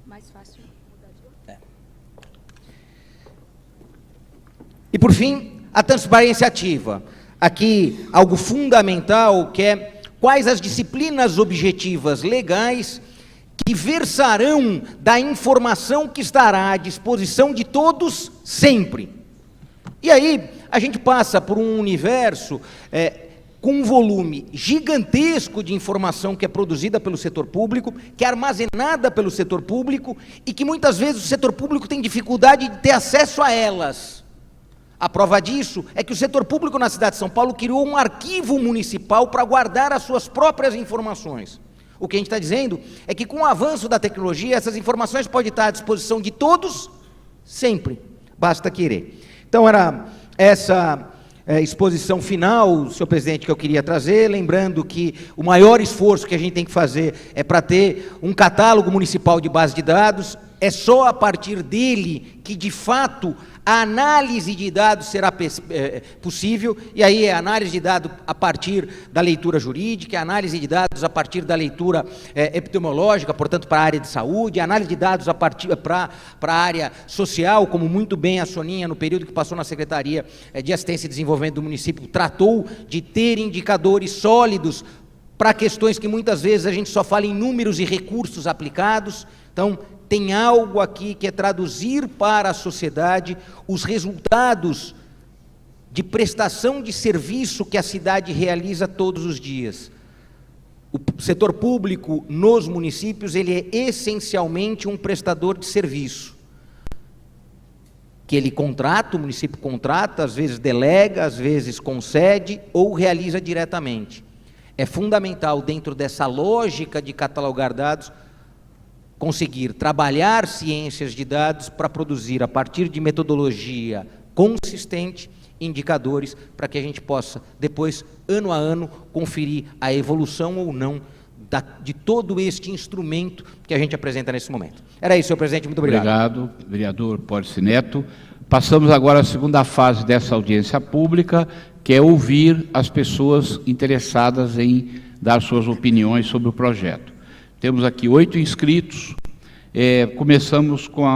Mais fácil mudar de outro. E, por fim, a transparência ativa. Aqui, algo fundamental, que é quais as disciplinas objetivas legais que versarão da informação que estará à disposição de todos sempre. E aí, a gente passa por um universo com um volume gigantesco de informação que é produzida pelo setor público, que é armazenada pelo setor público e que muitas vezes o setor público tem dificuldade de ter acesso a elas. A prova disso é que o setor público na cidade de São Paulo criou um arquivo municipal para guardar as suas próprias informações. O que a gente está dizendo é que, com o avanço da tecnologia, essas informações podem estar à disposição de todos, sempre, basta querer. Então, era essa exposição final, senhor presidente, que eu queria trazer, lembrando que o maior esforço que a gente tem que fazer é para ter um catálogo municipal de base de dados. É só a partir dele que, de fato, a análise de dados será possível, e aí é análise de dados a partir da leitura jurídica, a análise de dados a partir da leitura epidemiológica, portanto, para a área de saúde, a análise de dados a partir para a área social, como muito bem a Soninha, no período que passou na Secretaria de Assistência e Desenvolvimento do município, tratou de ter indicadores sólidos para questões que muitas vezes a gente só fala em números e recursos aplicados. Então, tem algo aqui que é traduzir para a sociedade os resultados de prestação de serviço que a cidade realiza todos os dias. O setor público nos municípios, ele é essencialmente um prestador de serviço, que ele contrata, o município contrata, às vezes delega, às vezes concede ou realiza diretamente. É fundamental, dentro dessa lógica de catalogar dados, conseguir trabalhar ciências de dados para produzir, a partir de metodologia consistente, indicadores para que a gente possa, depois, ano a ano, conferir a evolução ou não de todo este instrumento que a gente apresenta nesse momento. Era isso, senhor presidente, muito obrigado. Obrigado, vereador Pólice Neto. Passamos agora à segunda fase dessa audiência pública, que é ouvir as pessoas interessadas em dar suas opiniões sobre o projeto. Temos aqui 8 inscritos. Começamos com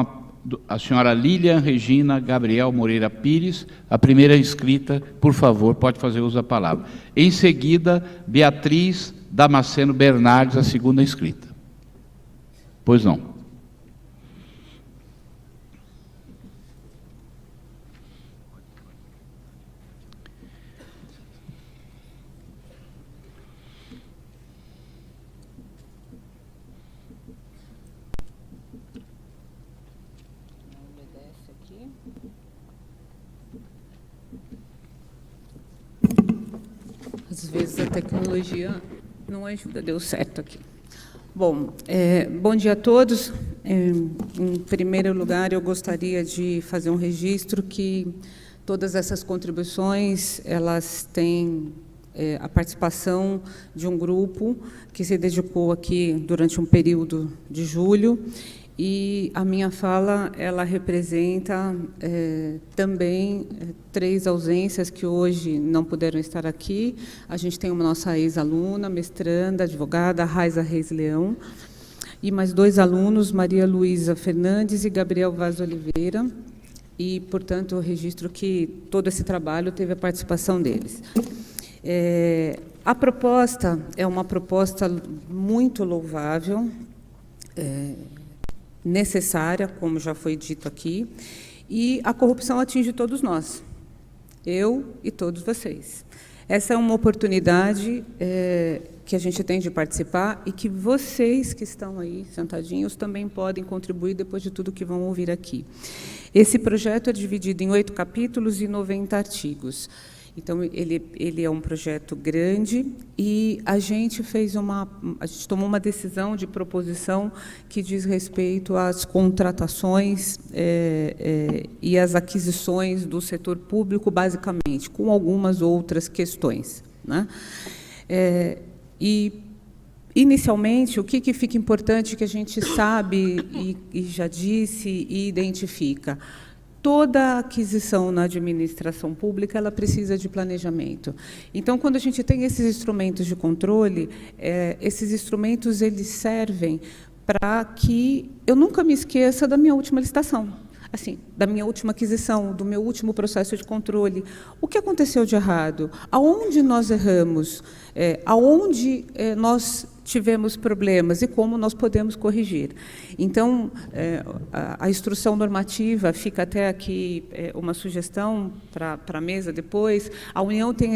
a senhora Lilian Regina Gabriel Moreira Pires, a primeira inscrita. Por favor, pode fazer uso da palavra. Em seguida, Beatriz Damasceno Bernardes, a segunda inscrita. Pois não. vezes a tecnologia não ajuda, deu certo aqui. Bom, bom dia a todos. Em primeiro lugar, eu gostaria de fazer um registro que todas essas contribuições, elas têm a participação de um grupo que se dedicou aqui durante um período de julho, e a minha fala, ela representa também 3 ausências que hoje não puderam estar aqui. A gente tem uma nossa ex-aluna, mestranda, advogada, Raiza Reis Leão, e mais 2 alunos, Maria Luísa Fernandes e Gabriel Vaz Oliveira, e, portanto, eu registro que todo esse trabalho teve a participação deles. A proposta é uma proposta muito louvável, necessária, como já foi dito aqui, e a corrupção atinge todos nós, eu e todos vocês. Essa é uma oportunidade que a gente tem de participar e que vocês que estão aí sentadinhos também podem contribuir depois de tudo que vão ouvir aqui. Esse projeto é dividido em 8 capítulos e 90 artigos. Então, ele é um projeto grande e a gente tomou uma decisão de proposição que diz respeito às contratações e às aquisições do setor público, basicamente, com algumas outras questões, né? E, inicialmente, o que fica importante que a gente sabe e já disse e identifica? Toda aquisição na administração pública, ela precisa de planejamento. Então, quando a gente tem esses instrumentos de controle, esses instrumentos eles servem para que eu nunca me esqueça da minha última licitação, assim, da minha última aquisição, do meu último processo de controle. O que aconteceu de errado? Aonde nós erramos? Aonde nós tivemos problemas e como nós podemos corrigir. Então, a instrução normativa, fica até aqui uma sugestão para a mesa depois. A União tem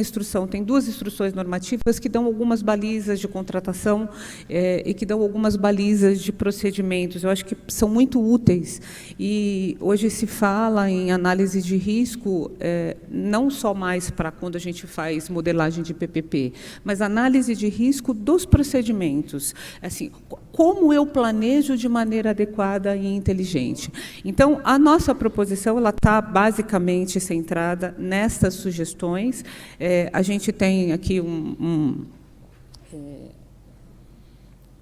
tem 2 instruções normativas que dão algumas balizas de contratação e que dão algumas balizas de procedimentos. Eu acho que são muito úteis. E hoje se fala em análise de risco, não só mais para quando a gente faz modelagem de PPP, mas análise de risco dos procedimentos. Assim, como eu planejo de maneira adequada e inteligente. Então, a nossa proposição ela está basicamente centrada nessas sugestões. A gente tem aqui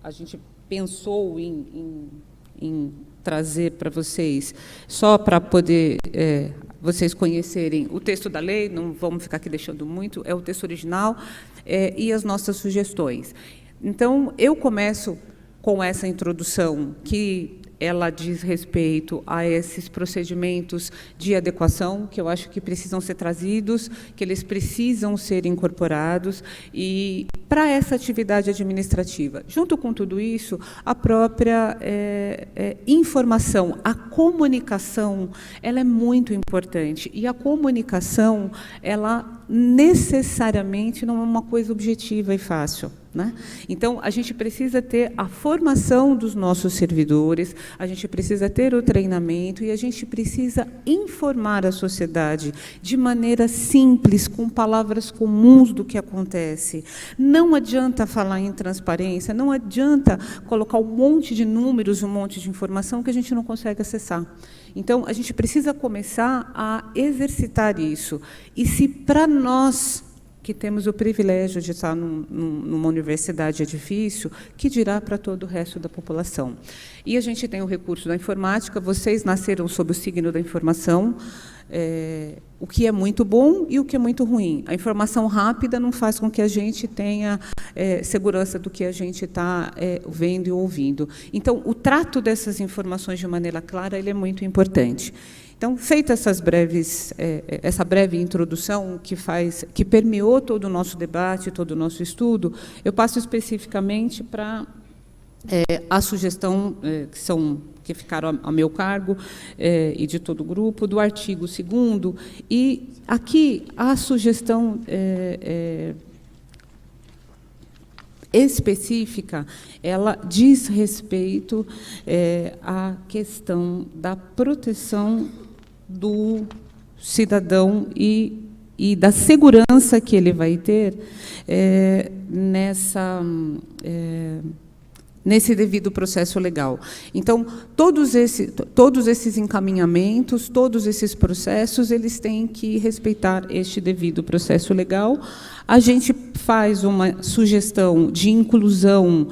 a gente pensou em trazer para vocês, só para poder vocês conhecerem o texto da lei, não vamos ficar aqui deixando muito, é o texto original, e as nossas sugestões. Então, eu começo com essa introdução, que ela diz respeito a esses procedimentos de adequação, que eu acho que precisam ser trazidos, que eles precisam ser incorporados, e para essa atividade administrativa. Junto com tudo isso, a própria informação, a comunicação, ela é muito importante, e a comunicação, ela necessariamente não é uma coisa objetiva e fácil, né? Então, a gente precisa ter a formação dos nossos servidores, a gente precisa ter o treinamento e a gente precisa informar a sociedade de maneira simples, com palavras comuns do que acontece. Não adianta falar em transparência, não adianta colocar um monte de números, um monte de informação que a gente não consegue acessar. Então, a gente precisa começar a exercitar isso. E se para nós, que temos o privilégio de estar numa universidade é difícil, que dirá para todo o resto da população. E a gente tem o recurso da informática, vocês nasceram sob o signo da informação, o que é muito bom e o que é muito ruim. A informação rápida não faz com que a gente tenha segurança do que a gente está vendo e ouvindo. Então, o trato dessas informações de maneira clara ele é muito importante. Então, feita essa breve introdução que permeou todo o nosso debate, todo o nosso estudo, eu passo especificamente para a sugestão que ficaram a meu cargo e de todo o grupo, do artigo 2º, e aqui a sugestão específica, ela diz respeito à questão da proteção do cidadão e e da segurança que ele vai ter nesse devido processo legal. Então, todos esses encaminhamentos, todos esses processos, eles têm que respeitar este devido processo legal. A gente faz uma sugestão de inclusão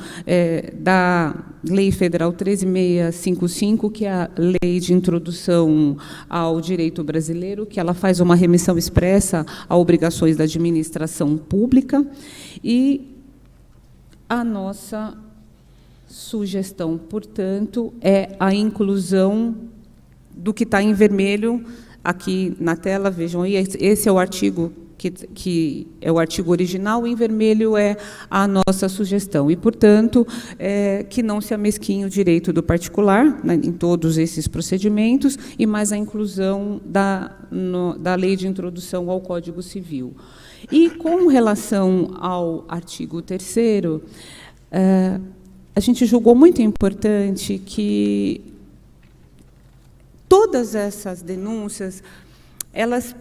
da Lei Federal 13.655, que é a Lei de Introdução ao Direito Brasileiro, que ela faz uma remissão expressa a obrigações da administração pública, e a nossa sugestão, portanto, é a inclusão do que está em vermelho aqui na tela. Vejam aí, esse é o artigo que é o artigo original, em vermelho é a nossa sugestão. E, portanto, que não se amesquinhe o direito do particular, né, em todos esses procedimentos, e mais a inclusão da Lei de Introdução ao Código Civil. E, com relação ao artigo 3º, a gente julgou muito importante que todas essas denúncias, elas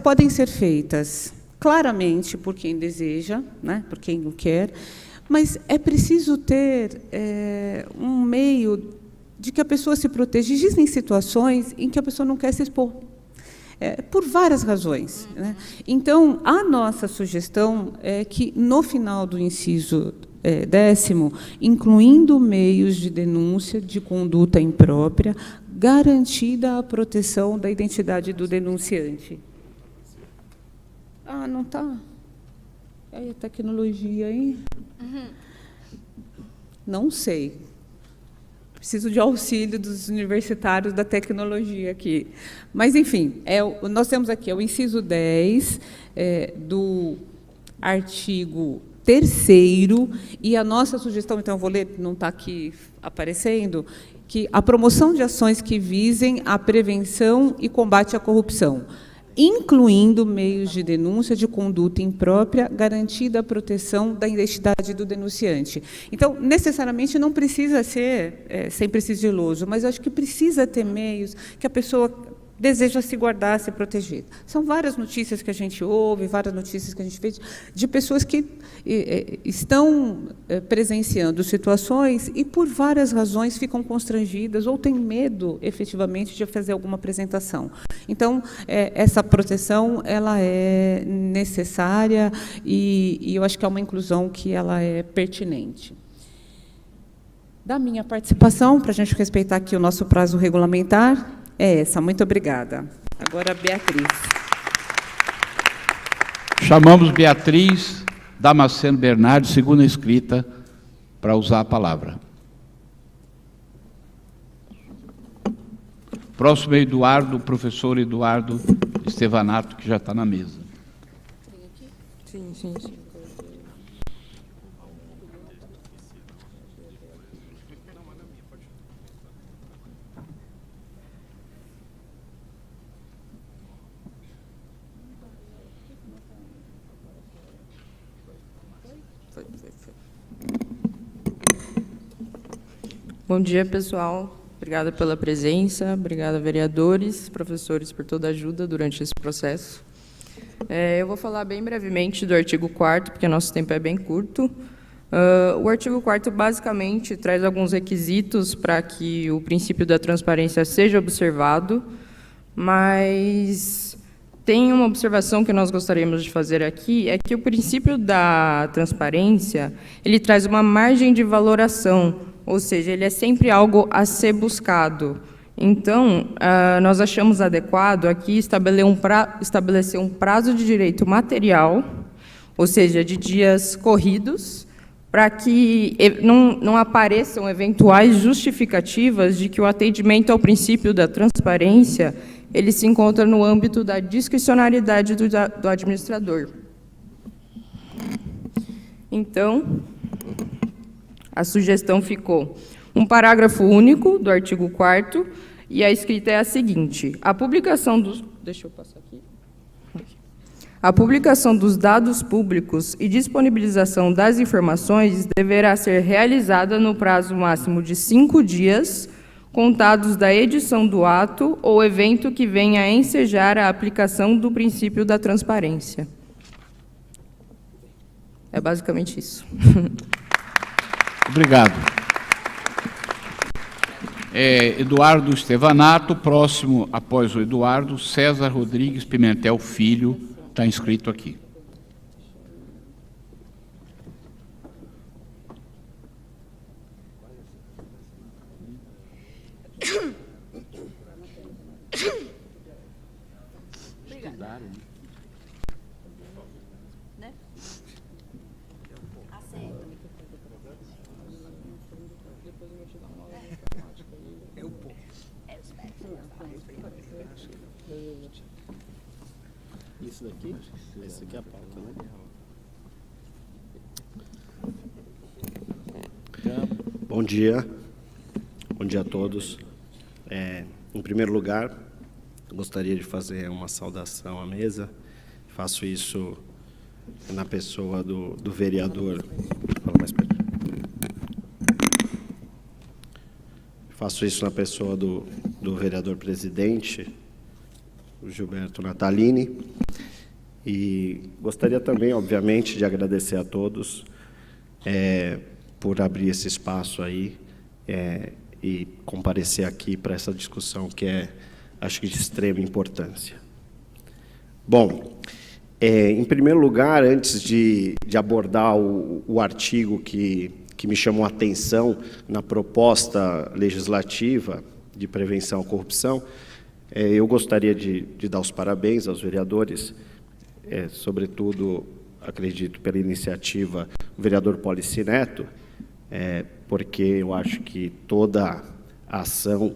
podem ser feitas claramente por quem deseja, né, por quem o quer, mas é preciso ter um meio de que a pessoa se proteja. Existem situações em que a pessoa não quer se expor, por várias razões, né? Então, a nossa sugestão é que, no final do inciso 10º, incluindo meios de denúncia de conduta imprópria, garantida a proteção da identidade do denunciante. Ah, não está? Aí a tecnologia aí? Não sei. Preciso de auxílio dos universitários da tecnologia aqui. Mas, enfim, nós temos aqui o inciso 10 do artigo 3º, e a nossa sugestão, então, eu vou ler, não está aqui aparecendo, que a promoção de ações que visem a prevenção e combate à corrupção, incluindo meios de denúncia de conduta imprópria, garantida a proteção da identidade do denunciante. Então, necessariamente, não precisa ser sempre sigiloso, mas acho que precisa ter meios que a pessoa deseja se guardar, se proteger. São várias notícias que a gente ouve, várias notícias que a gente vê de pessoas que estão presenciando situações e, por várias razões, ficam constrangidas ou têm medo, efetivamente, de fazer alguma apresentação. Então, essa proteção ela é necessária e eu acho que é uma inclusão que ela é pertinente. Da minha participação, para a gente respeitar aqui o nosso prazo regulamentar, é essa. Muito obrigada. Agora, Beatriz. Chamamos Beatriz Damasceno Bernardes, segunda inscrita, para usar a palavra. Próximo é Eduardo, professor Eduardo Estevanato, que já está na mesa. Sim. Bom dia, pessoal. Obrigada pela presença, obrigada, vereadores, professores, por toda a ajuda durante esse processo. Eu vou falar bem brevemente do artigo 4º, porque nosso tempo é bem curto. O artigo 4º, basicamente, traz alguns requisitos para que o princípio da transparência seja observado, mas tem uma observação que nós gostaríamos de fazer aqui, é que o princípio da transparência, ele traz uma margem de valoração, ou seja, ele é sempre algo a ser buscado. Então, nós achamos adequado aqui estabelecer um prazo de direito material, ou seja, de dias corridos, para que não apareçam eventuais justificativas de que o atendimento ao princípio da transparência ele se encontra no âmbito da discricionariedade do administrador. Então, a sugestão ficou um parágrafo único do artigo 4º, e a escrita é a seguinte: a publicação dos... Deixa eu passar aqui. A publicação dos dados públicos e disponibilização das informações deverá ser realizada no prazo máximo de 5 dias, contados da edição do ato ou evento que venha a ensejar a aplicação do princípio da transparência. É basicamente isso. Obrigado. Eduardo Estevanato, próximo após o Eduardo, César Rodrigues Pimentel Filho, está inscrito aqui. Isso daqui? Esse aqui é a pauta, né? Bom dia a todos. Em primeiro lugar, gostaria de fazer uma saudação à mesa. Faço isso na pessoa do vereador. Fala mais perto. Faço isso na pessoa do vereador presidente, o Gilberto Natalini. E gostaria também, obviamente, de agradecer a todos por abrir esse espaço aí e comparecer aqui para essa discussão que acho que de extrema importância. Bom, em primeiro lugar, antes de abordar o artigo que me chamou a atenção na proposta legislativa de prevenção à corrupção, eu gostaria de dar os parabéns aos vereadores, sobretudo, acredito, pela iniciativa do vereador Policineto, porque eu acho que toda a ação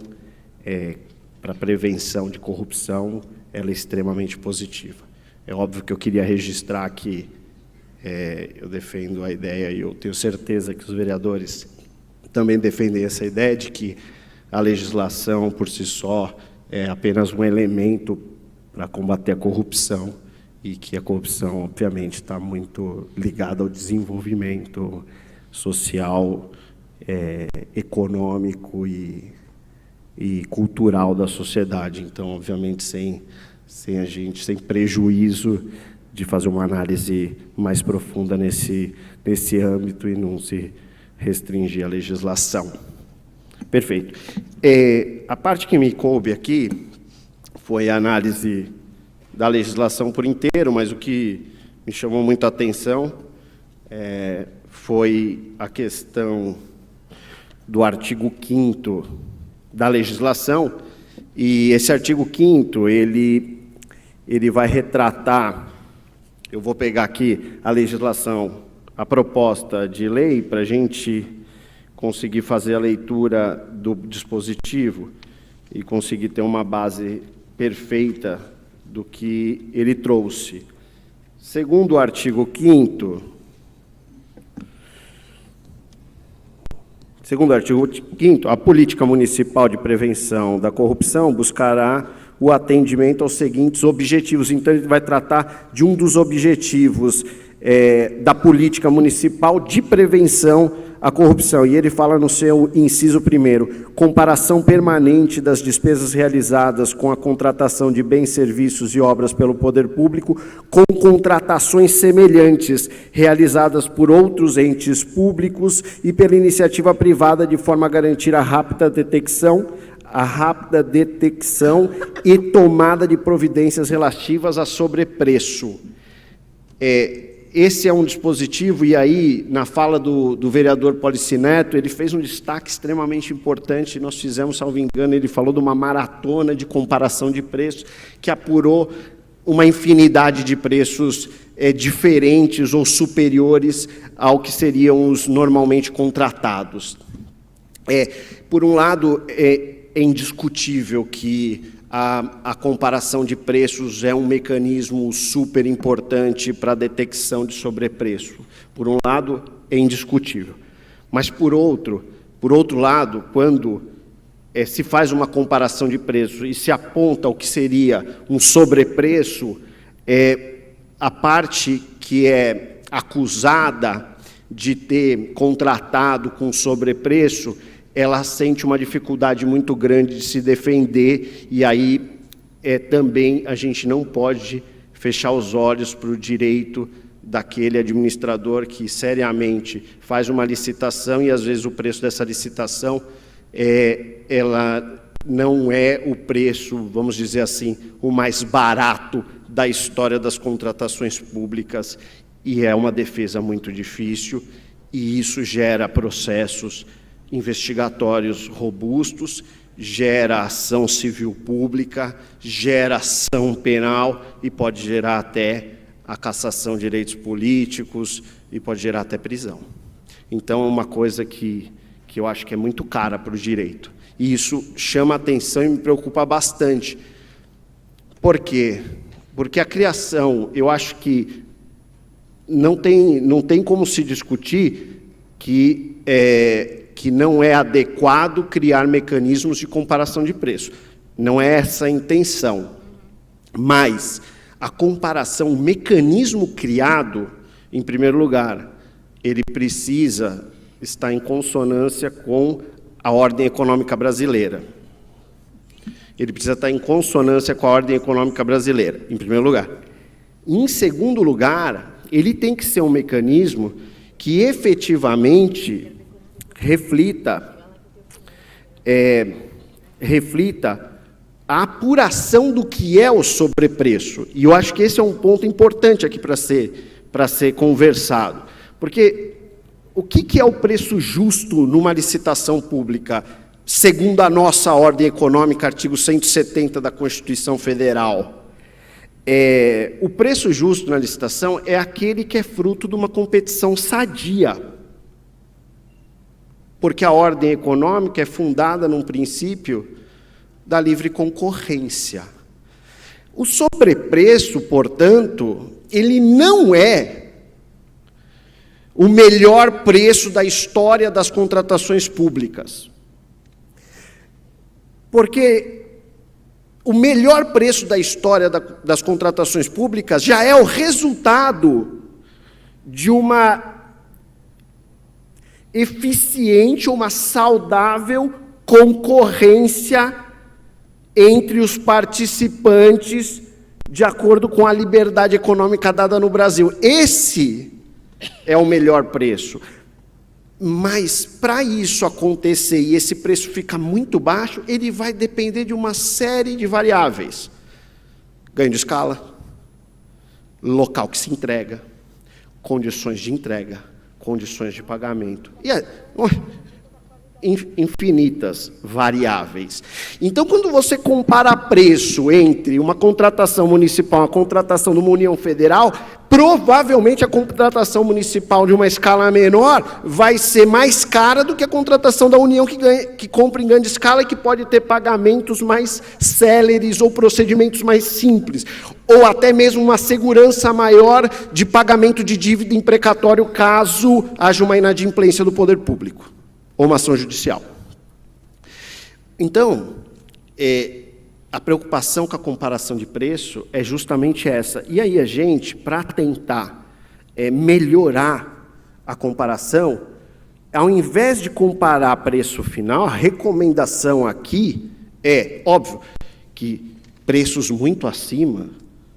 para prevenção de corrupção ela é extremamente positiva. É óbvio que eu queria registrar que eu defendo a ideia, e eu tenho certeza que os vereadores também defendem essa ideia de que a legislação, por si só, é apenas um elemento para combater a corrupção, e que a corrupção, obviamente, está muito ligada ao desenvolvimento social, econômico e cultural da sociedade. Então, obviamente, sem prejuízo de fazer uma análise mais profunda nesse âmbito e não se restringir à legislação. Perfeito. A parte que me coube aqui foi a análise da legislação por inteiro, mas o que me chamou muita atenção foi a questão do artigo 5º da legislação, e esse artigo 5º, ele vai retratar, eu vou pegar aqui a legislação, a proposta de lei, para a gente conseguir fazer a leitura do dispositivo e conseguir ter uma base perfeita do que ele trouxe. Segundo o artigo 5º, a política municipal de prevenção da corrupção buscará o atendimento aos seguintes objetivos. Então, ele vai tratar de um dos objetivos da política municipal de prevenção à corrupção. E ele fala no seu inciso 1º, comparação permanente das despesas realizadas com a contratação de bens, serviços e obras pelo poder público com contratações semelhantes realizadas por outros entes públicos e pela iniciativa privada, de forma a garantir a rápida detecção e tomada de providências relativas a sobrepreço. Esse é um dispositivo, e aí, na fala do vereador Policineto, ele fez um destaque extremamente importante. Nós fizemos, salvo engano, ele falou de uma maratona de comparação de preços, que apurou uma infinidade de preços diferentes ou superiores ao que seriam os normalmente contratados. Por um lado, é indiscutível que a comparação de preços é um mecanismo super importante para a detecção de sobrepreço. Por um lado, é indiscutível. Mas, por outro lado, quando se faz uma comparação de preços e se aponta o que seria um sobrepreço, a parte que é acusada de ter contratado com sobrepreço, ela sente uma dificuldade muito grande de se defender, e aí também a gente não pode fechar os olhos para o direito daquele administrador que seriamente faz uma licitação e às vezes o preço dessa licitação ela não é o preço, vamos dizer assim, o mais barato da história das contratações públicas, e é uma defesa muito difícil, e isso gera processos investigatórios robustos, gera ação civil pública, gera ação penal e pode gerar até a cassação de direitos políticos e pode gerar até prisão. Então, é uma coisa que eu acho que é muito cara para o direito. E isso chama a atenção e me preocupa bastante. Por quê? Porque a criação, eu acho que não tem como se discutir que não é adequado criar mecanismos de comparação de preço. Não é essa a intenção. Mas a comparação, o mecanismo criado, em primeiro lugar, ele precisa estar em consonância com a ordem econômica brasileira. Ele precisa estar em consonância com a ordem econômica brasileira, em primeiro lugar. Em segundo lugar, ele tem que ser um mecanismo que efetivamente reflita a apuração do que é o sobrepreço. E eu acho que esse é um ponto importante aqui para ser conversado. Porque o que é o preço justo numa licitação pública, segundo a nossa ordem econômica, artigo 170 da Constituição Federal? O preço justo na licitação é aquele que é fruto de uma competição sadia. Porque a ordem econômica é fundada num princípio da livre concorrência. O sobrepreço, portanto, ele não é o melhor preço da história das contratações públicas. Porque o melhor preço da história das contratações públicas já é o resultado de uma eficiente, uma saudável concorrência entre os participantes de acordo com a liberdade econômica dada no Brasil. Esse é o melhor preço. Mas, para isso acontecer e esse preço ficar muito baixo, ele vai depender de uma série de variáveis. Ganho de escala, local que se entrega, condições de entrega, condições de pagamento. E infinitas variáveis. Então, quando você compara preço entre uma contratação municipal e uma contratação de uma União Federal, provavelmente a contratação municipal de uma escala menor vai ser mais cara do que a contratação da União que compra em grande escala e que pode ter pagamentos mais céleres ou procedimentos mais simples, ou até mesmo uma segurança maior de pagamento de dívida em precatório caso haja uma inadimplência do poder público ou uma ação judicial. Então, a preocupação com a comparação de preço é justamente essa. E aí a gente, para tentar melhorar a comparação, ao invés de comparar preço final, a recomendação aqui é, óbvio, que preços muito acima,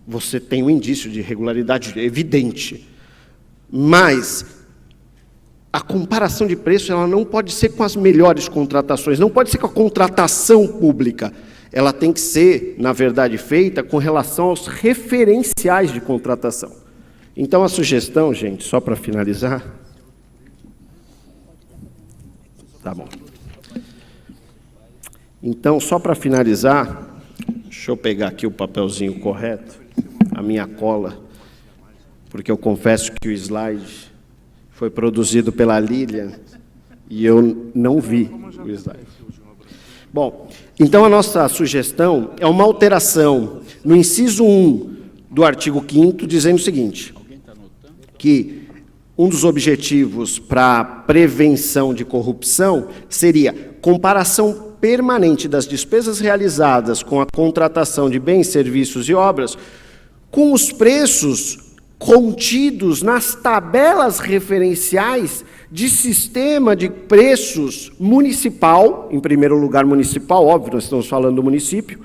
você tem um indício de irregularidade evidente, mas a comparação de preço ela não pode ser com as melhores contratações, não pode ser com a contratação pública. Ela tem que ser, na verdade, feita com relação aos referenciais de contratação. Então, a sugestão, gente, só para finalizar... Tá bom. Então, só para finalizar, deixa eu pegar aqui o papelzinho correto, a minha cola, porque eu confesso que o slide foi produzido pela Lilian e eu não vi o slide. Bom, então a nossa sugestão é uma alteração no inciso 1 do artigo 5º, dizendo o seguinte, que um dos objetivos para a prevenção de corrupção seria comparação permanente das despesas realizadas com a contratação de bens, serviços e obras com os preços contidos nas tabelas referenciais de sistema de preços municipal, em primeiro lugar municipal, óbvio, nós estamos falando do município.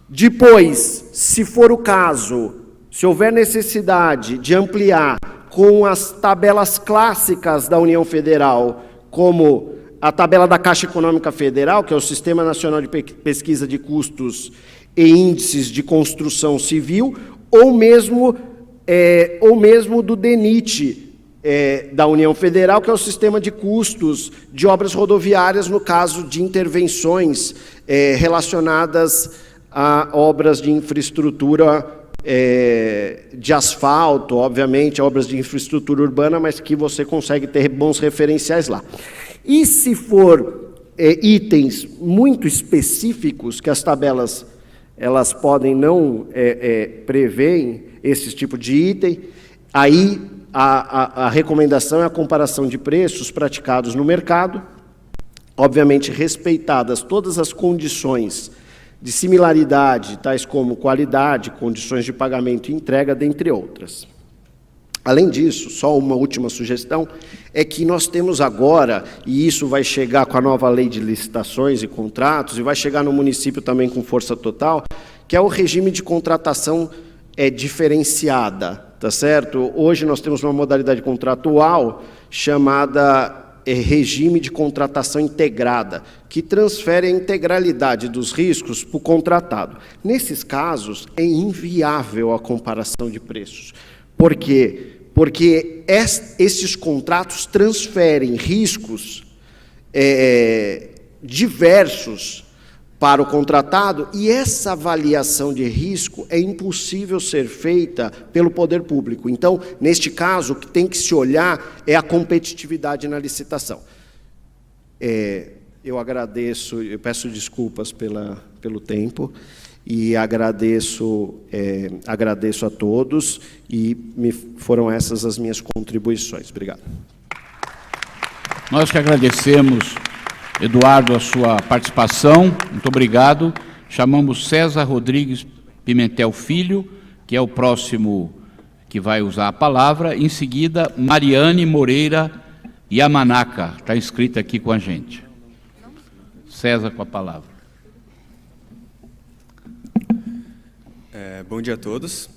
Depois, se for o caso, se houver necessidade de ampliar com as tabelas clássicas da União Federal, como a tabela da Caixa Econômica Federal, que é o Sistema Nacional de Pesquisa de Custos e Índices de Construção Civil, ou mesmo do DENIT, da União Federal, que é o Sistema de Custos de Obras Rodoviárias, no caso de intervenções relacionadas a obras de infraestrutura de asfalto, obviamente, obras de infraestrutura urbana, mas que você consegue ter bons referenciais lá. E se for itens muito específicos, que as tabelas elas podem não prever esse tipo de item, aí a recomendação é a comparação de preços praticados no mercado, obviamente respeitadas todas as condições de similaridade, tais como qualidade, condições de pagamento e entrega, dentre outras. Além disso, só uma última sugestão, é que nós temos agora, e isso vai chegar com a nova lei de licitações e contratos, e vai chegar no município também com força total, que é o regime de contratação diferenciada, tá certo? Hoje nós temos uma modalidade contratual chamada regime de contratação integrada, que transfere a integralidade dos riscos para o contratado. Nesses casos, é inviável a comparação de preços. Por quê? Porque esses contratos transferem riscos diversos para o contratado, e essa avaliação de risco é impossível ser feita pelo poder público. Então, neste caso, o que tem que se olhar é a competitividade na licitação. Eu agradeço, eu peço desculpas pelo tempo, e agradeço a todos, e foram essas as minhas contribuições. Obrigado. Nós que agradecemos, Eduardo, a sua participação. Muito obrigado. Chamamos César Rodrigues Pimentel Filho, que é o próximo que vai usar a palavra. Em seguida, Mariane Moreira Yamanaka, está inscrita aqui com a gente. César, com a palavra. Bom dia a todos.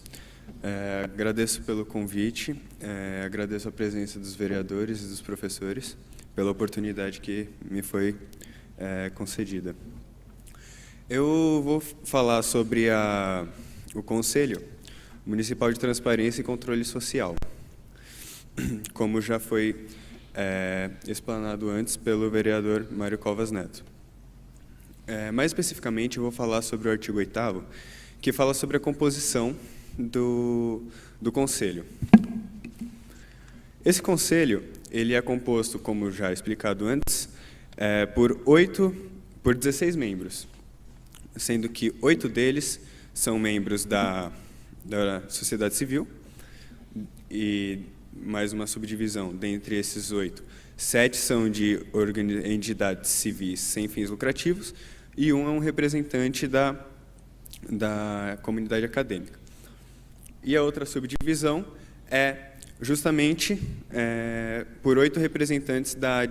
Agradeço pelo convite, agradeço a presença dos vereadores e dos professores, pela oportunidade que me foi concedida. Eu vou falar sobre o Conselho Municipal de Transparência e Controle Social, como já foi explanado antes pelo vereador Mário Covas Neto. Mais especificamente, eu vou falar sobre o artigo 8º, que fala sobre a composição do Conselho. Esse Conselho ele é composto, como já explicado antes, por 16 membros, sendo que 8 deles são membros da sociedade civil, e mais uma subdivisão dentre esses 8. 7 são de entidades civis sem fins lucrativos, e um é um representante da comunidade acadêmica. E a outra subdivisão é justamente por 8 representantes da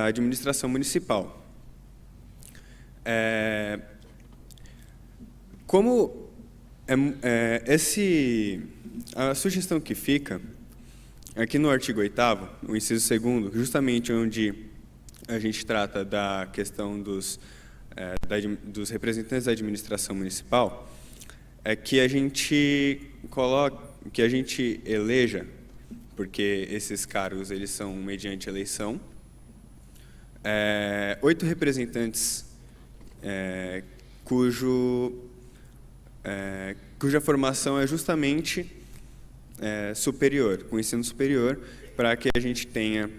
administração municipal. A sugestão que fica, aqui no artigo 8º, o inciso 2º, justamente onde a gente trata da questão dos representantes da administração municipal, é que a gente eleja, porque esses cargos eles são mediante eleição, 8 representantes cuja formação é justamente superior, com ensino superior, para que a gente tenha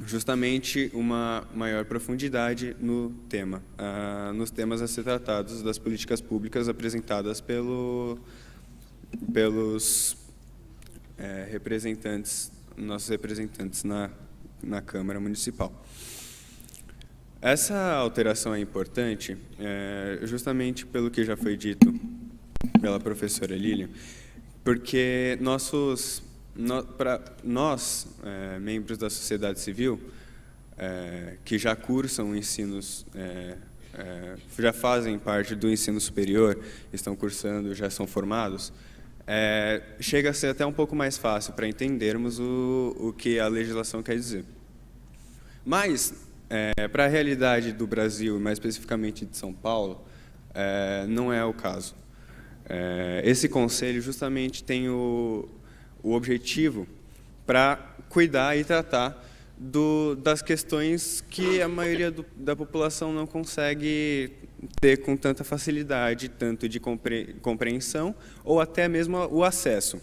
justamente uma maior profundidade no tema, nos temas a ser tratados das políticas públicas apresentadas pelos nossos representantes na Câmara Municipal. Essa alteração é importante justamente pelo que já foi dito pela professora Lília, porque para nós, membros da sociedade civil, que já cursam ensinos, já fazem parte do ensino superior, estão cursando, já são formados, chega a ser até um pouco mais fácil para entendermos o que a legislação quer dizer. Mas, para a realidade do Brasil, mais especificamente de São Paulo, não é o caso. Esse conselho justamente tem o objetivo para cuidar e tratar das questões que a maioria da população não consegue ter com tanta facilidade, tanto de compreensão ou até mesmo o acesso.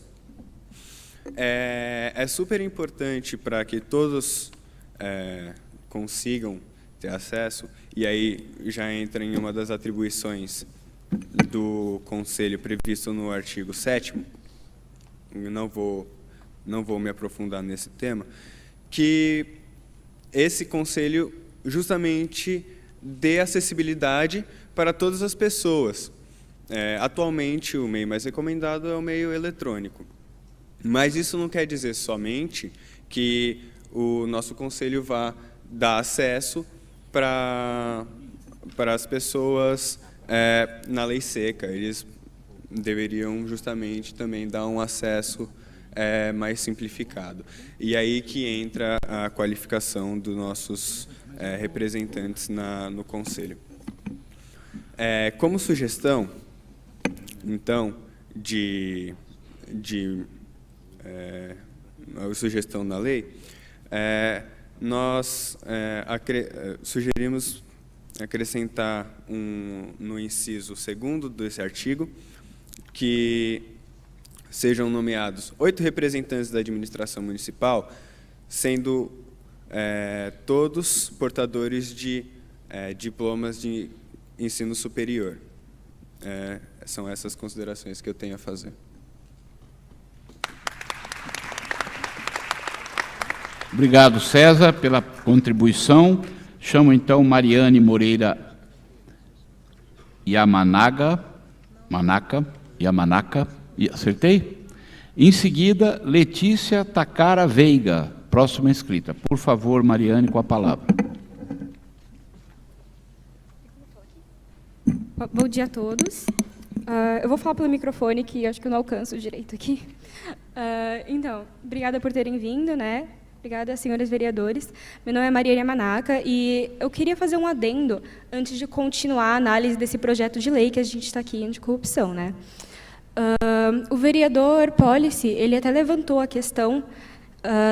É super importante para que todos consigam ter acesso, e aí já entra em uma das atribuições do Conselho previsto no artigo 7º, não vou me aprofundar nesse tema, que esse Conselho justamente dê acessibilidade para todas as pessoas. Atualmente, o meio mais recomendado é o meio eletrônico, mas isso não quer dizer somente que o nosso Conselho vá dar acesso para as pessoas na lei seca. Eles deveriam justamente também dar um acesso mais simplificado. E aí que entra a qualificação dos nossos representantes no Conselho. Como sugestão, então, sugestão na lei, nós sugerimos acrescentar no inciso 2º desse artigo que sejam nomeados 8 representantes da administração municipal, sendo todos portadores de diplomas de ensino superior. São essas considerações que eu tenho a fazer. Obrigado, César, pela contribuição. Chamo, então, Mariane Moreira Yamanaka, acertei? Em seguida, Letícia Takara Veiga, próxima inscrita. Por favor, Mariane, com a palavra. Bom dia a todos. Eu vou falar pelo microfone, que acho que eu não alcanço direito aqui. Então, obrigada por terem vindo, né? Obrigada, senhores vereadores. Meu nome é Mariane Yamanaka e eu queria fazer um adendo antes de continuar a análise desse projeto de lei que a gente está aqui de corrupção, né? O vereador Policy, ele até levantou a questão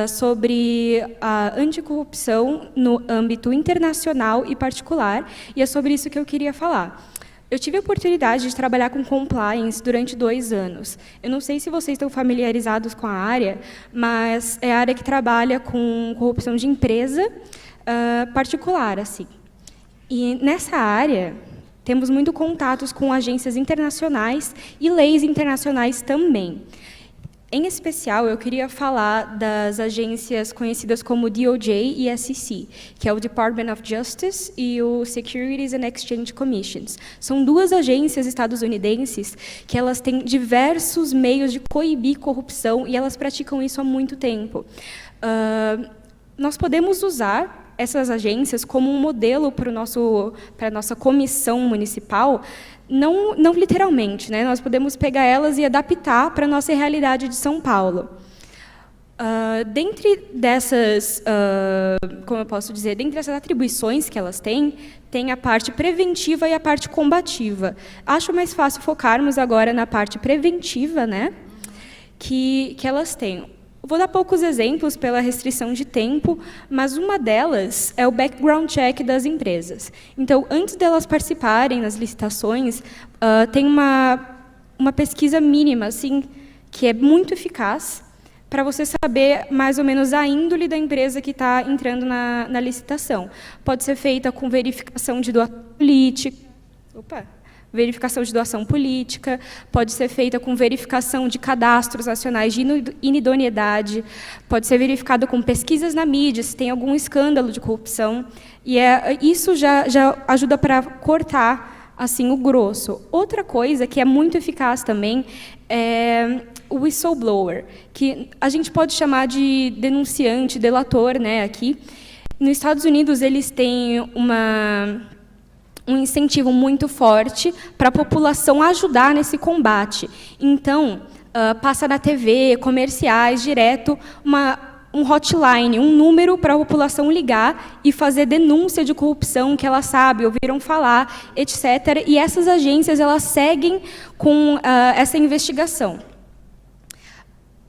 sobre a anticorrupção no âmbito internacional e particular, e é sobre isso que eu queria falar. Eu tive a oportunidade de trabalhar com compliance durante 2 anos. Eu não sei se vocês estão familiarizados com a área, mas é a área que trabalha com corrupção de empresa particular, assim. E nessa área temos muito contatos com agências internacionais e leis internacionais também. Em especial, eu queria falar das agências conhecidas como DOJ e SEC, que é o Department of Justice e o Securities and Exchange Commissions. São 2 agências estadunidenses que elas têm diversos meios de coibir corrupção e elas praticam isso há muito tempo. Nós podemos usar essas agências como um modelo para a nossa comissão municipal, não literalmente, né? Nós podemos pegar elas e adaptar para a nossa realidade de São Paulo. Dentre dessas, como eu posso dizer, dentre essas atribuições que elas têm, tem a parte preventiva e a parte combativa. Acho mais fácil focarmos agora na parte preventiva, né? Que elas têm. Vou dar poucos exemplos pela restrição de tempo, mas uma delas é o background check das empresas. Então, antes delas participarem nas licitações, tem uma pesquisa mínima, assim, que é muito eficaz para você saber mais ou menos a índole da empresa que está entrando na licitação. Pode ser feita com verificação de doação política. Verificação de doação política, pode ser feita com verificação de cadastros nacionais de inidoneidade, pode ser verificado com pesquisas na mídia, se tem algum escândalo de corrupção, e isso já ajuda para cortar assim, o grosso. Outra coisa que é muito eficaz também é o whistleblower, que a gente pode chamar de denunciante, delator, né, aqui. Nos Estados Unidos, eles têm um incentivo muito forte para a população ajudar nesse combate. Então, passa na TV, comerciais, direto, um hotline, um número para a população ligar e fazer denúncia de corrupção que ela sabe, ouviram falar, etc. E essas agências, elas seguem com essa investigação.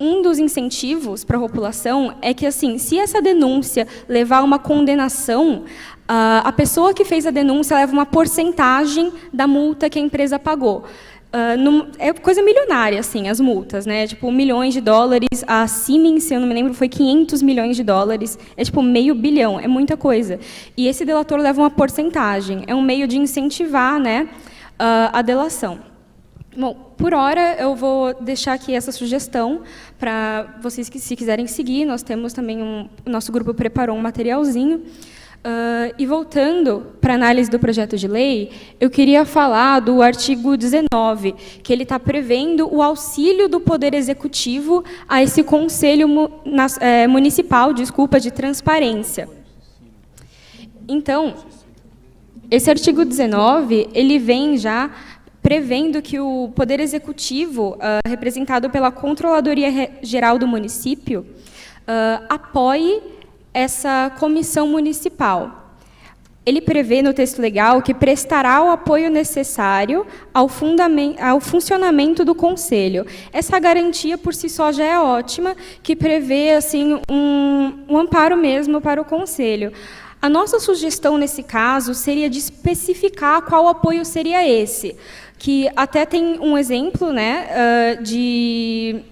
Um dos incentivos para a população é que, assim, se essa denúncia levar a uma condenação, a pessoa que fez a denúncia leva uma porcentagem da multa que a empresa pagou. É coisa milionária, assim, as multas, né? Tipo, $milhões. A Siemens, se eu não me lembro, foi $500 milhões. É tipo $500 milhão, é muita coisa. E esse delator leva uma porcentagem. É um meio de incentivar, né, a delação. Bom, por hora, eu vou deixar aqui essa sugestão para vocês que, se quiserem seguir. Nós temos também o nosso grupo preparou um materialzinho. E voltando para a análise do projeto de lei, eu queria falar do artigo 19, que ele está prevendo o auxílio do Poder Executivo a esse Conselho Municipal, de transparência. Então, esse artigo 19, ele vem já prevendo que o Poder Executivo, representado pela Controladoria Geral do município, apoie essa comissão municipal. Ele prevê no texto legal que prestará o apoio necessário ao funcionamento do Conselho. Essa garantia, por si só, já é ótima, que prevê assim, um amparo mesmo para o Conselho. A nossa sugestão, nesse caso, seria de especificar qual apoio seria esse, que até tem um exemplo, né, de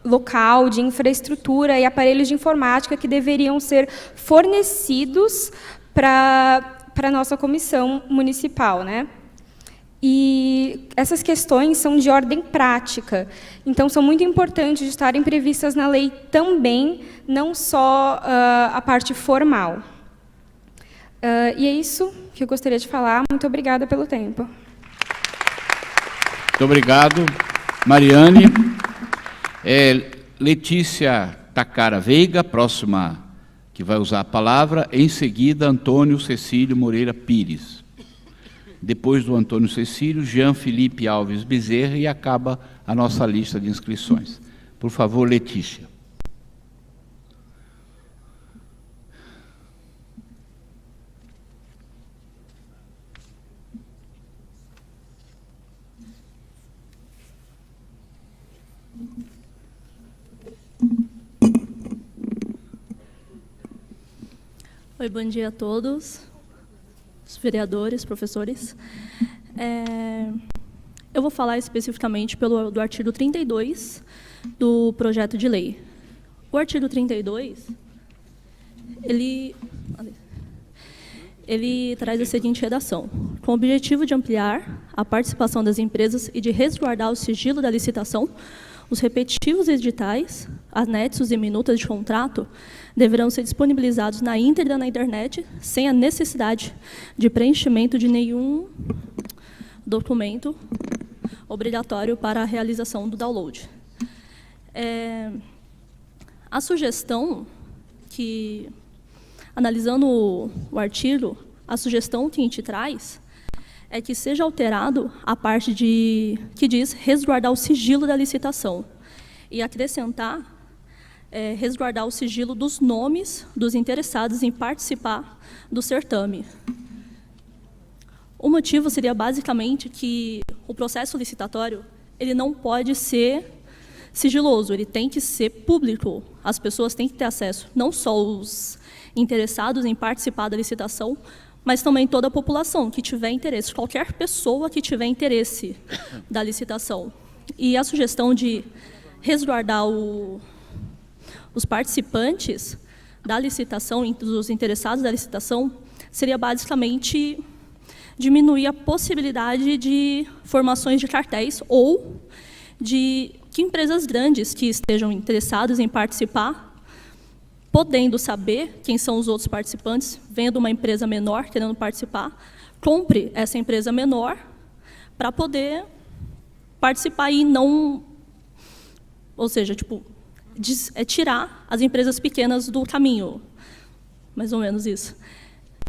local, de infraestrutura e aparelhos de informática que deveriam ser fornecidos para a nossa comissão municipal, né? E essas questões são de ordem prática, então são muito importantes de estarem previstas na lei também, não só a parte formal. E é isso que eu gostaria de falar. Muito obrigada pelo tempo. Muito obrigado, Mariane. Letícia Tacara Veiga, próxima que vai usar a palavra. Em seguida, Antônio Cecílio Moreira Pires. Depois do Antônio Cecílio, Jean Felipe Alves Bezerra, e acaba a nossa lista de inscrições. Por favor, Letícia. Oi, bom dia a todos, os vereadores, professores. Eu vou falar especificamente do artigo 32 do projeto de lei. O artigo 32, ele traz a seguinte redação: com o objetivo de ampliar a participação das empresas e de resguardar o sigilo da licitação, os respectivos editais, anexos e minutas de contrato deverão ser disponibilizados na íntegra na internet, sem a necessidade de preenchimento de nenhum documento obrigatório para a realização do download. A sugestão que, analisando o artigo, a sugestão que a gente traz é que seja alterado a parte que diz resguardar o sigilo da licitação e acrescentar resguardar o sigilo dos nomes dos interessados em participar do certame. O motivo seria basicamente que o processo licitatório ele não pode ser sigiloso, ele tem que ser público. As pessoas têm que ter acesso, não só os interessados em participar da licitação, mas também toda a população que tiver interesse, qualquer pessoa que tiver interesse da licitação. E a sugestão de resguardar os participantes da licitação, os interessados da licitação, seria basicamente diminuir a possibilidade de formações de cartéis ou de que empresas grandes que estejam interessadas em participar, podendo saber quem são os outros participantes, vendo uma empresa menor querendo participar, compre essa empresa menor para poder participar e não... Ou seja, tipo, tirar as empresas pequenas do caminho. Mais ou menos isso.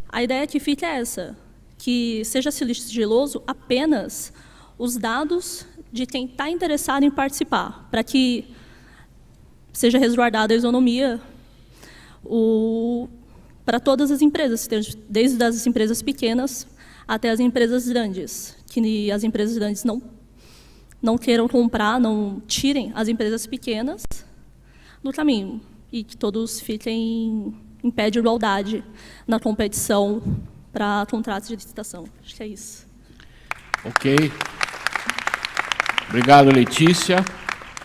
A ideia que fica é essa, que seja sigiloso apenas os dados de quem está interessado em participar, para que seja resguardada a isonomia para todas as empresas, desde as empresas pequenas até as empresas grandes, que as empresas grandes não queiram comprar, não tirem as empresas pequenas do caminho, e que todos fiquem em pé de igualdade na competição para contratos de licitação. Acho que é isso. Ok. Obrigado, Letícia.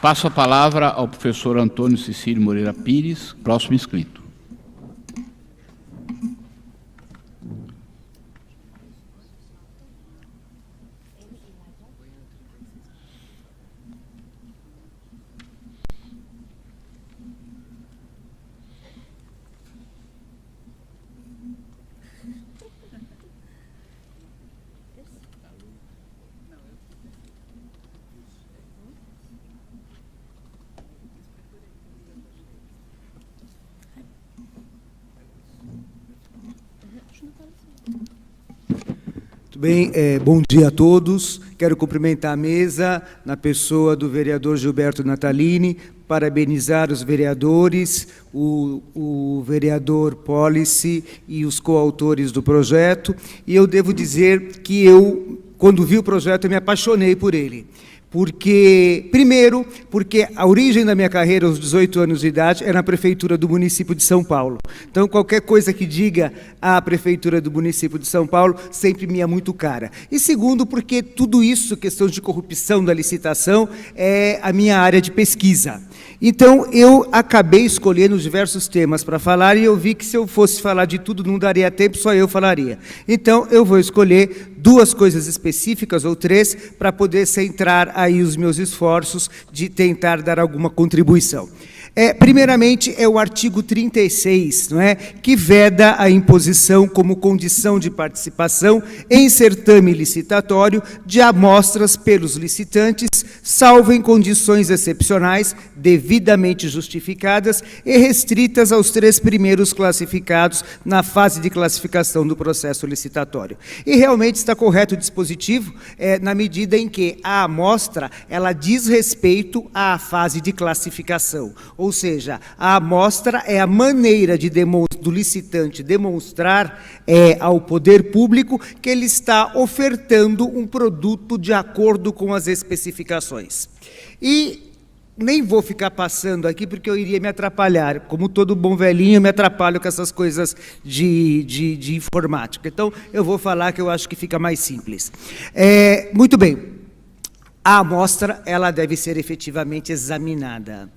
Passo a palavra ao professor Antônio Cecílio Moreira Pires, próximo inscrito. Bem, bom dia a todos. Quero cumprimentar a mesa, na pessoa do vereador Gilberto Natalini, parabenizar os vereadores, o vereador Policy e os coautores do projeto. E eu devo dizer que eu, quando vi o projeto, eu me apaixonei por ele. Primeiro, porque a origem da minha carreira, aos 18 anos de idade, é na Prefeitura do município de São Paulo. Então, qualquer coisa que diga a Prefeitura do município de São Paulo, sempre me é muito cara. E segundo, porque tudo isso, questão de corrupção da licitação, é a minha área de pesquisa. Então, eu acabei escolhendo diversos temas para falar, e eu vi que se eu fosse falar de tudo, não daria tempo, só eu falaria. Então, eu vou escolher 2 coisas específicas, ou 3, para poder centrar aí os meus esforços de tentar dar alguma contribuição. Primeiramente, é o artigo 36, não é, que veda a imposição como condição de participação em certame licitatório de amostras pelos licitantes, salvo em condições excepcionais, devidamente justificadas e restritas aos 3 primeiros classificados na fase de classificação do processo licitatório. E realmente está correto o dispositivo, na medida em que a amostra, ela diz respeito à fase de classificação. Ou seja, a amostra é a maneira do licitante demonstrar ao poder público que ele está ofertando um produto de acordo com as especificações. E nem vou ficar passando aqui, porque eu iria me atrapalhar. Como todo bom velhinho, eu me atrapalho com essas coisas de informática. Então, eu vou falar que eu acho que fica mais simples. Muito bem. A amostra, ela deve ser efetivamente examinada.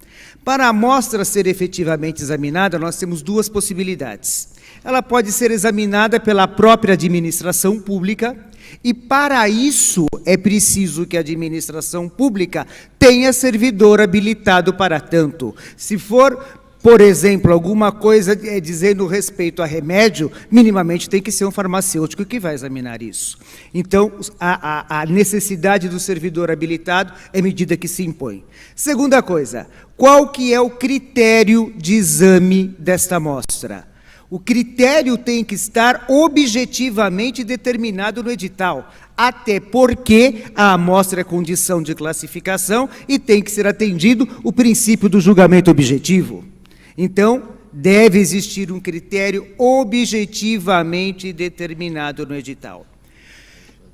Para a amostra ser efetivamente examinada, nós temos 2 possibilidades. Ela pode ser examinada pela própria administração pública, e para isso é preciso que a administração pública tenha servidor habilitado para tanto. Se for, por exemplo, alguma coisa dizendo respeito a remédio, minimamente tem que ser um farmacêutico que vai examinar isso. Então, a necessidade do servidor habilitado é medida que se impõe. Segunda coisa, qual que é o critério de exame desta amostra? O critério tem que estar objetivamente determinado no edital, até porque a amostra é condição de classificação e tem que ser atendido o princípio do julgamento objetivo. Então, deve existir um critério objetivamente determinado no edital.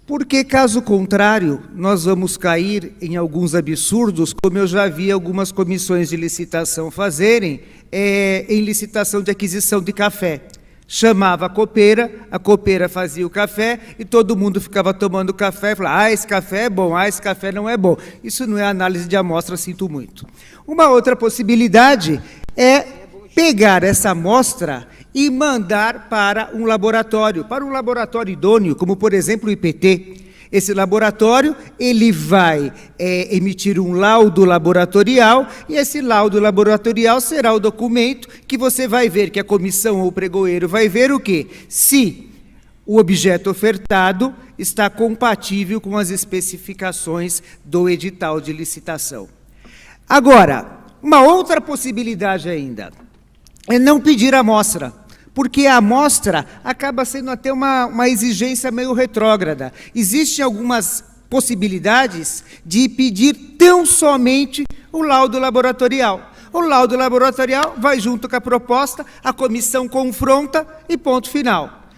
Porque, caso contrário, nós vamos cair em alguns absurdos, como eu já vi algumas comissões de licitação fazerem, em licitação de aquisição de café. Chamava a copeira fazia o café e todo mundo ficava tomando café e falava, esse café é bom, esse café não é bom. Isso não é análise de amostra, sinto muito. Uma outra possibilidade é pegar essa amostra e mandar para um laboratório idôneo, como, por exemplo, o IPT. Esse laboratório, ele vai emitir um laudo laboratorial, e esse laudo laboratorial será o documento que você vai ver, que a comissão ou o pregoeiro vai ver o quê? Se o objeto ofertado está compatível com as especificações do edital de licitação. Agora, uma outra possibilidade ainda é não pedir amostra, porque a amostra acaba sendo até uma exigência meio retrógrada. Existem algumas possibilidades de pedir tão somente o laudo laboratorial. O laudo laboratorial vai junto com a proposta, a comissão confronta e ponto final.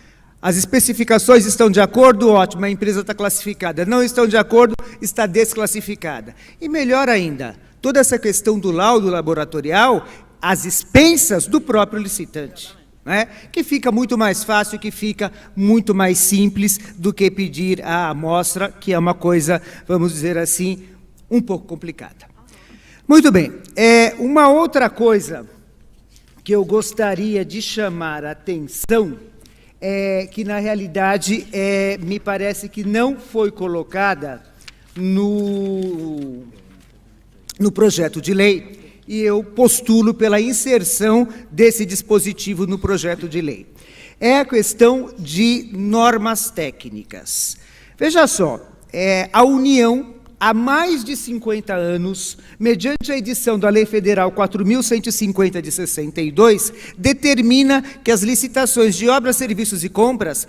As especificações estão de acordo? Ótimo, a empresa está classificada. Não estão de acordo? Está desclassificada. E melhor ainda, toda essa questão do laudo laboratorial, às expensas do próprio licitante, né? Que fica muito mais fácil, que fica muito mais simples do que pedir a amostra, que é uma coisa, vamos dizer assim, um pouco complicada. Muito bem. Uma outra coisa que eu gostaria de chamar a atenção é que, na realidade, me parece que não foi colocada no projeto de lei, e eu postulo pela inserção desse dispositivo no projeto de lei. É a questão de normas técnicas. Veja só, a União, há mais de 50 anos, mediante a edição da Lei Federal 4.150 de 62, determina que as licitações de obras, serviços e compras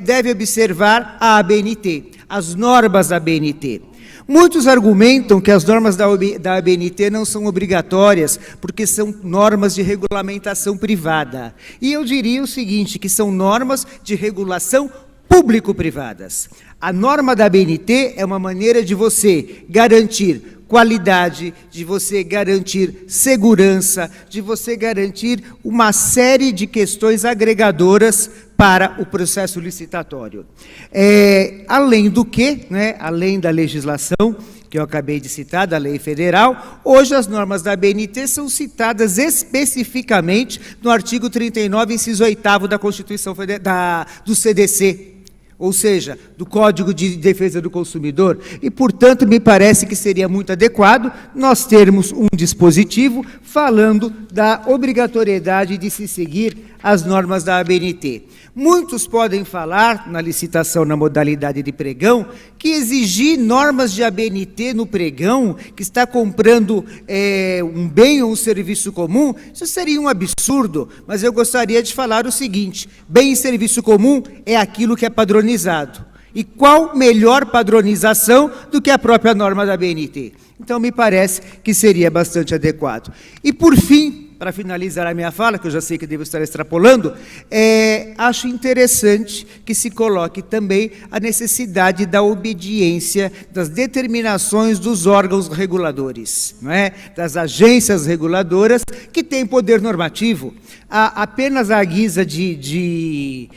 devem observar a ABNT, as normas da ABNT. Muitos argumentam que as normas da ABNT não são obrigatórias, porque são normas de regulamentação privada. E eu diria o seguinte, que são normas de regulação público-privadas. A norma da ABNT é uma maneira de você garantir qualidade, de você garantir segurança, de você garantir uma série de questões agregadoras para o processo licitatório. Além do que, né, além da legislação que eu acabei de citar, da lei federal, hoje as normas da ABNT são citadas especificamente no artigo 39, inciso 8º da Constituição do CDC, ou seja, do Código de Defesa do Consumidor, e, portanto, me parece que seria muito adequado nós termos um dispositivo falando da obrigatoriedade de se seguir as normas da ABNT. Muitos podem falar, na licitação na modalidade de pregão, que exigir normas de ABNT no pregão, que está comprando um bem ou um serviço comum, isso seria um absurdo, mas eu gostaria de falar o seguinte: bem e serviço comum é aquilo que é padronizado. E qual melhor padronização do que a própria norma da ABNT? Então, me parece que seria bastante adequado. E, por fim, para finalizar a minha fala, que eu já sei que devo estar extrapolando, acho interessante que se coloque também a necessidade da obediência das determinações dos órgãos reguladores, não é? Das agências reguladoras que têm poder normativo. Apenas à guisa de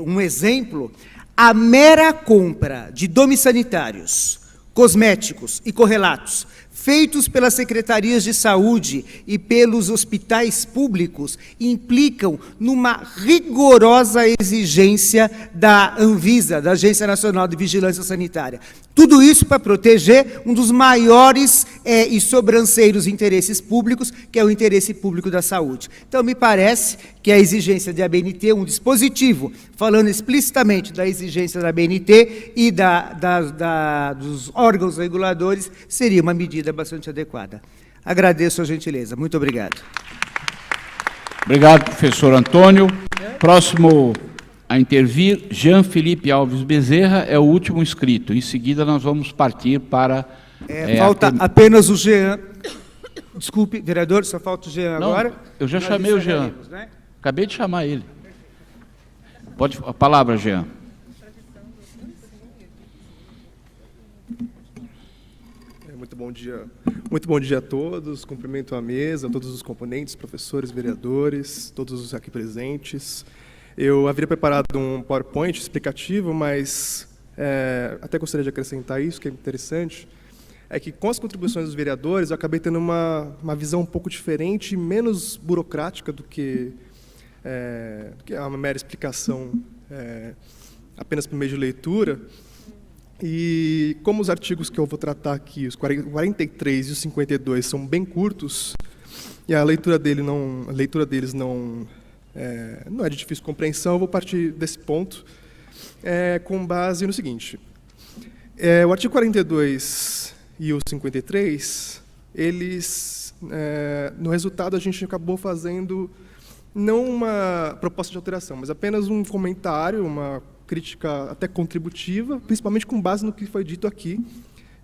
um exemplo, a mera compra de domes sanitários, cosméticos e correlatos, feitos pelas secretarias de saúde e pelos hospitais públicos, implicam numa rigorosa exigência da Anvisa, da Agência Nacional de Vigilância Sanitária. Tudo isso para proteger um dos maiores e sobranceiros interesses públicos, que é o interesse público da saúde. Então, me parece que a exigência de ABNT, um dispositivo, falando explicitamente da exigência da ABNT e dos órgãos reguladores, seria uma medida bastante adequada. Agradeço a gentileza. Muito obrigado. Obrigado, professor Antônio. Próximo a intervir, Jean Felipe Alves Bezerra, é o último inscrito. Em seguida, nós vamos partir para... falta apenas o Jean. Desculpe, vereador, só falta o Jean agora. Eu já chamei o Jean. Né? Acabei de chamar ele. Pode, a palavra, Jean. Muito bom dia. Muito bom dia a todos. Cumprimento a mesa, a todos os componentes, professores, vereadores, todos os aqui presentes. Eu haveria preparado um PowerPoint explicativo, mas até gostaria de acrescentar isso, que é interessante, é que com as contribuições dos vereadores eu acabei tendo uma visão um pouco diferente, menos burocrática do que uma mera explicação apenas por meio de leitura. E como os artigos que eu vou tratar aqui, os 43 e os 52, são bem curtos, e a leitura deles não é de difícil compreensão, eu vou partir desse ponto com base no seguinte. O artigo 42 e o 53, eles, no resultado, a gente acabou fazendo não uma proposta de alteração, mas apenas um comentário, uma crítica até contributiva, principalmente com base no que foi dito aqui,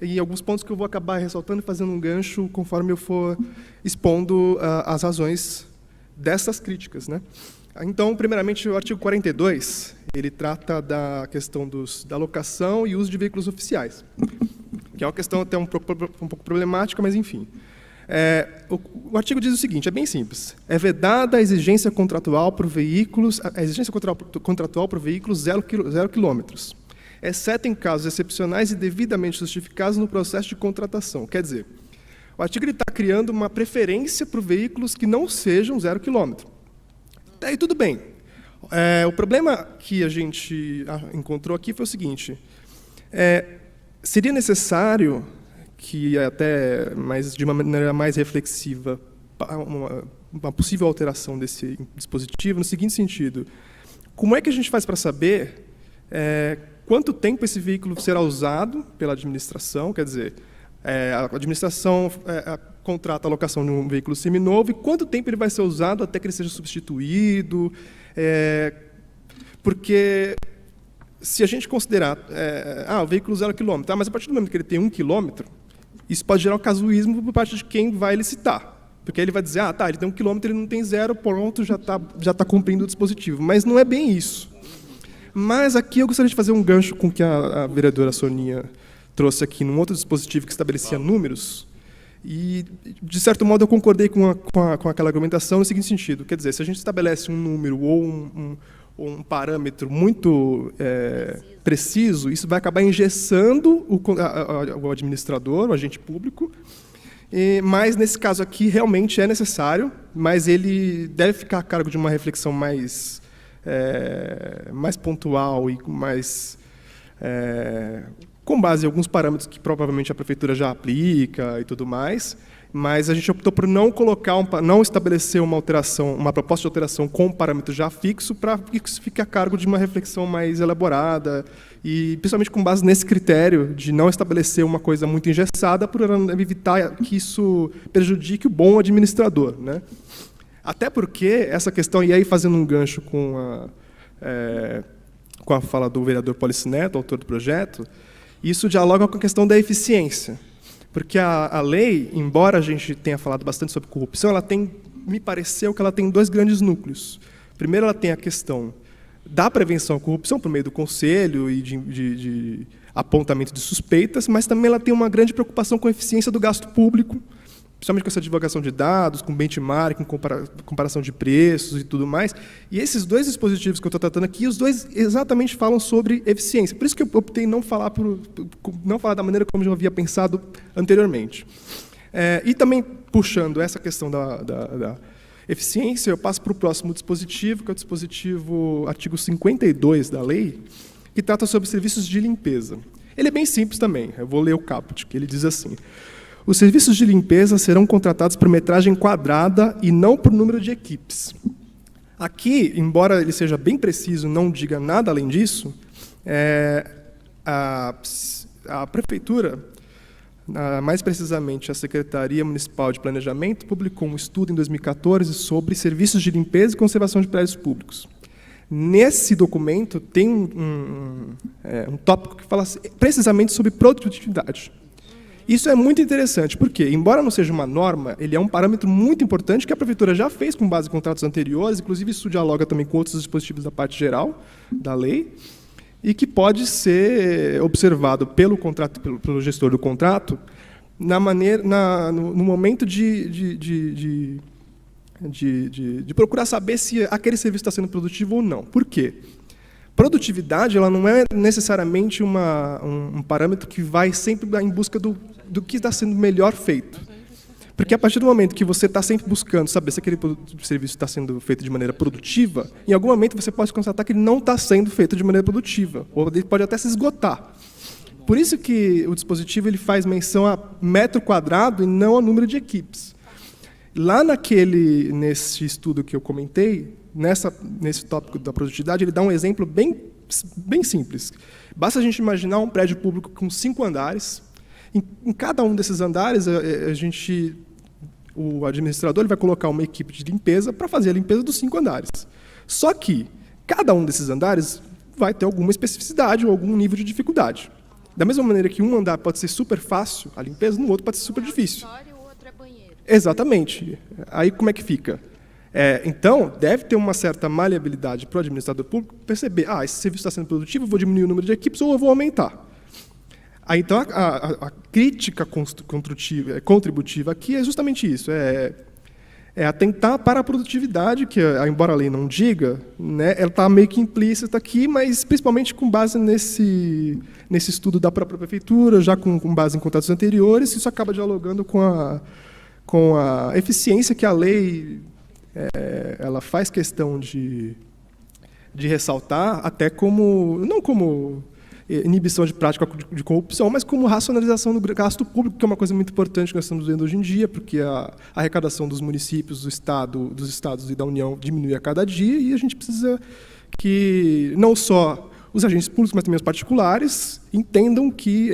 e alguns pontos que eu vou acabar ressaltando e fazendo um gancho conforme eu for expondo as razões dessas críticas, né? Então, primeiramente, o artigo 42, ele trata da questão da alocação e uso de veículos oficiais, que é uma questão até um pouco problemática, mas enfim. O artigo diz o seguinte, é bem simples, é vedada a exigência contratual para veículos, zero quilômetros, exceto em casos excepcionais e devidamente justificados no processo de contratação. Quer dizer, o artigo está criando uma preferência para veículos que não sejam 0 quilômetro. Daí tudo bem. O problema que a gente encontrou aqui foi o seguinte, seria necessário que até de uma maneira mais reflexiva, uma possível alteração desse dispositivo, no seguinte sentido, como é que a gente faz para saber quanto tempo esse veículo será usado pela administração, quer dizer, a administração contrata a alocação de um veículo seminovo e quanto tempo ele vai ser usado até que ele seja substituído, porque se a gente considerar, o veículo 0 quilômetro, mas a partir do momento que ele tem 1 quilômetro, isso pode gerar um casuísmo por parte de quem vai licitar. Porque ele vai dizer, ele tem 1 quilômetro, ele não tem 0, pronto, já tá cumprindo o dispositivo. Mas não é bem isso. Mas aqui eu gostaria de fazer um gancho com o que a vereadora Soninha trouxe aqui, num outro dispositivo que estabelecia números. E, de certo modo, eu concordei com aquela argumentação no seguinte sentido. Quer dizer, se a gente estabelece um número ou um parâmetro muito preciso, isso vai acabar engessando o administrador, o agente público, mas, nesse caso aqui, realmente é necessário, mas ele deve ficar a cargo de uma reflexão mais pontual e mais com base em alguns parâmetros que provavelmente a prefeitura já aplica e tudo mais, mas a gente optou por não estabelecer uma proposta de alteração com um parâmetro já fixo, para que isso fique a cargo de uma reflexão mais elaborada, e principalmente com base nesse critério de não estabelecer uma coisa muito engessada, por evitar que isso prejudique o bom administrador, né? Até porque essa questão, e aí fazendo um gancho com a fala do vereador Policineto, autor do projeto, isso dialoga com a questão da eficiência. Porque a lei, embora a gente tenha falado bastante sobre corrupção, me pareceu que ela tem 2 grandes núcleos. Primeiro, ela tem a questão da prevenção à corrupção, por meio do conselho e de apontamento de suspeitas, mas também ela tem uma grande preocupação com a eficiência do gasto público, principalmente com essa divulgação de dados, com benchmark, com comparação de preços e tudo mais. E esses 2 dispositivos que eu estou tratando aqui, os 2 exatamente falam sobre eficiência. Por isso que eu optei não falar da maneira como eu havia pensado anteriormente. E também, puxando essa questão da eficiência, eu passo para o próximo dispositivo, que é o dispositivo artigo 52 da lei, que trata sobre serviços de limpeza. Ele é bem simples também, eu vou ler o caput, que ele diz assim: os serviços de limpeza serão contratados por metragem quadrada e não por número de equipes. Aqui, embora ele seja bem preciso, não diga nada além disso, a Prefeitura, mais precisamente a Secretaria Municipal de Planejamento, publicou um estudo em 2014 sobre serviços de limpeza e conservação de prédios públicos. Nesse documento tem um tópico que fala precisamente sobre produtividade. Isso é muito interessante, porque, embora não seja uma norma, ele é um parâmetro muito importante que a Prefeitura já fez com base em contratos anteriores, inclusive isso dialoga também com outros dispositivos da parte geral da lei, e que pode ser observado pelo gestor do contrato no momento de procurar saber se aquele serviço está sendo produtivo ou não. Por quê? Produtividade, ela não é necessariamente um parâmetro que vai sempre em busca do que está sendo melhor feito. Porque a partir do momento que você está sempre buscando saber se aquele serviço está sendo feito de maneira produtiva, em algum momento você pode constatar que ele não está sendo feito de maneira produtiva, ou ele pode até se esgotar. Por isso que o dispositivo ele faz menção a metro quadrado e não ao número de equipes. Lá nesse estudo que eu comentei, nesse tópico da produtividade, ele dá um exemplo bem bem simples. Basta a gente imaginar um prédio público com 5 andares. Em cada um desses andares, o administrador ele vai colocar uma equipe de limpeza para fazer a limpeza dos 5 andares. Só que cada um desses andares vai ter alguma especificidade ou algum nível de dificuldade. Da mesma maneira que um andar pode ser super fácil, a limpeza, no outro pode ser super difícil. O outro é banheiro. Exatamente. Aí como é que fica? Então, deve ter uma certa maleabilidade para o administrador público perceber, esse serviço está sendo produtivo, eu vou diminuir o número de equipes ou eu vou aumentar. Aí, então, a crítica contributiva aqui é justamente isso, atentar para a produtividade, que, embora a lei não diga, né, ela está meio que implícita aqui, mas principalmente com base nesse estudo da própria prefeitura, já com base em contratos anteriores, isso acaba dialogando com a eficiência que a lei ela faz questão de ressaltar, até não como inibição de prática de corrupção, mas como racionalização do gasto público, que é uma coisa muito importante que nós estamos vendo hoje em dia, porque a arrecadação dos municípios, dos estados e da União diminui a cada dia, e a gente precisa que não só os agentes públicos, mas também os particulares, entendam que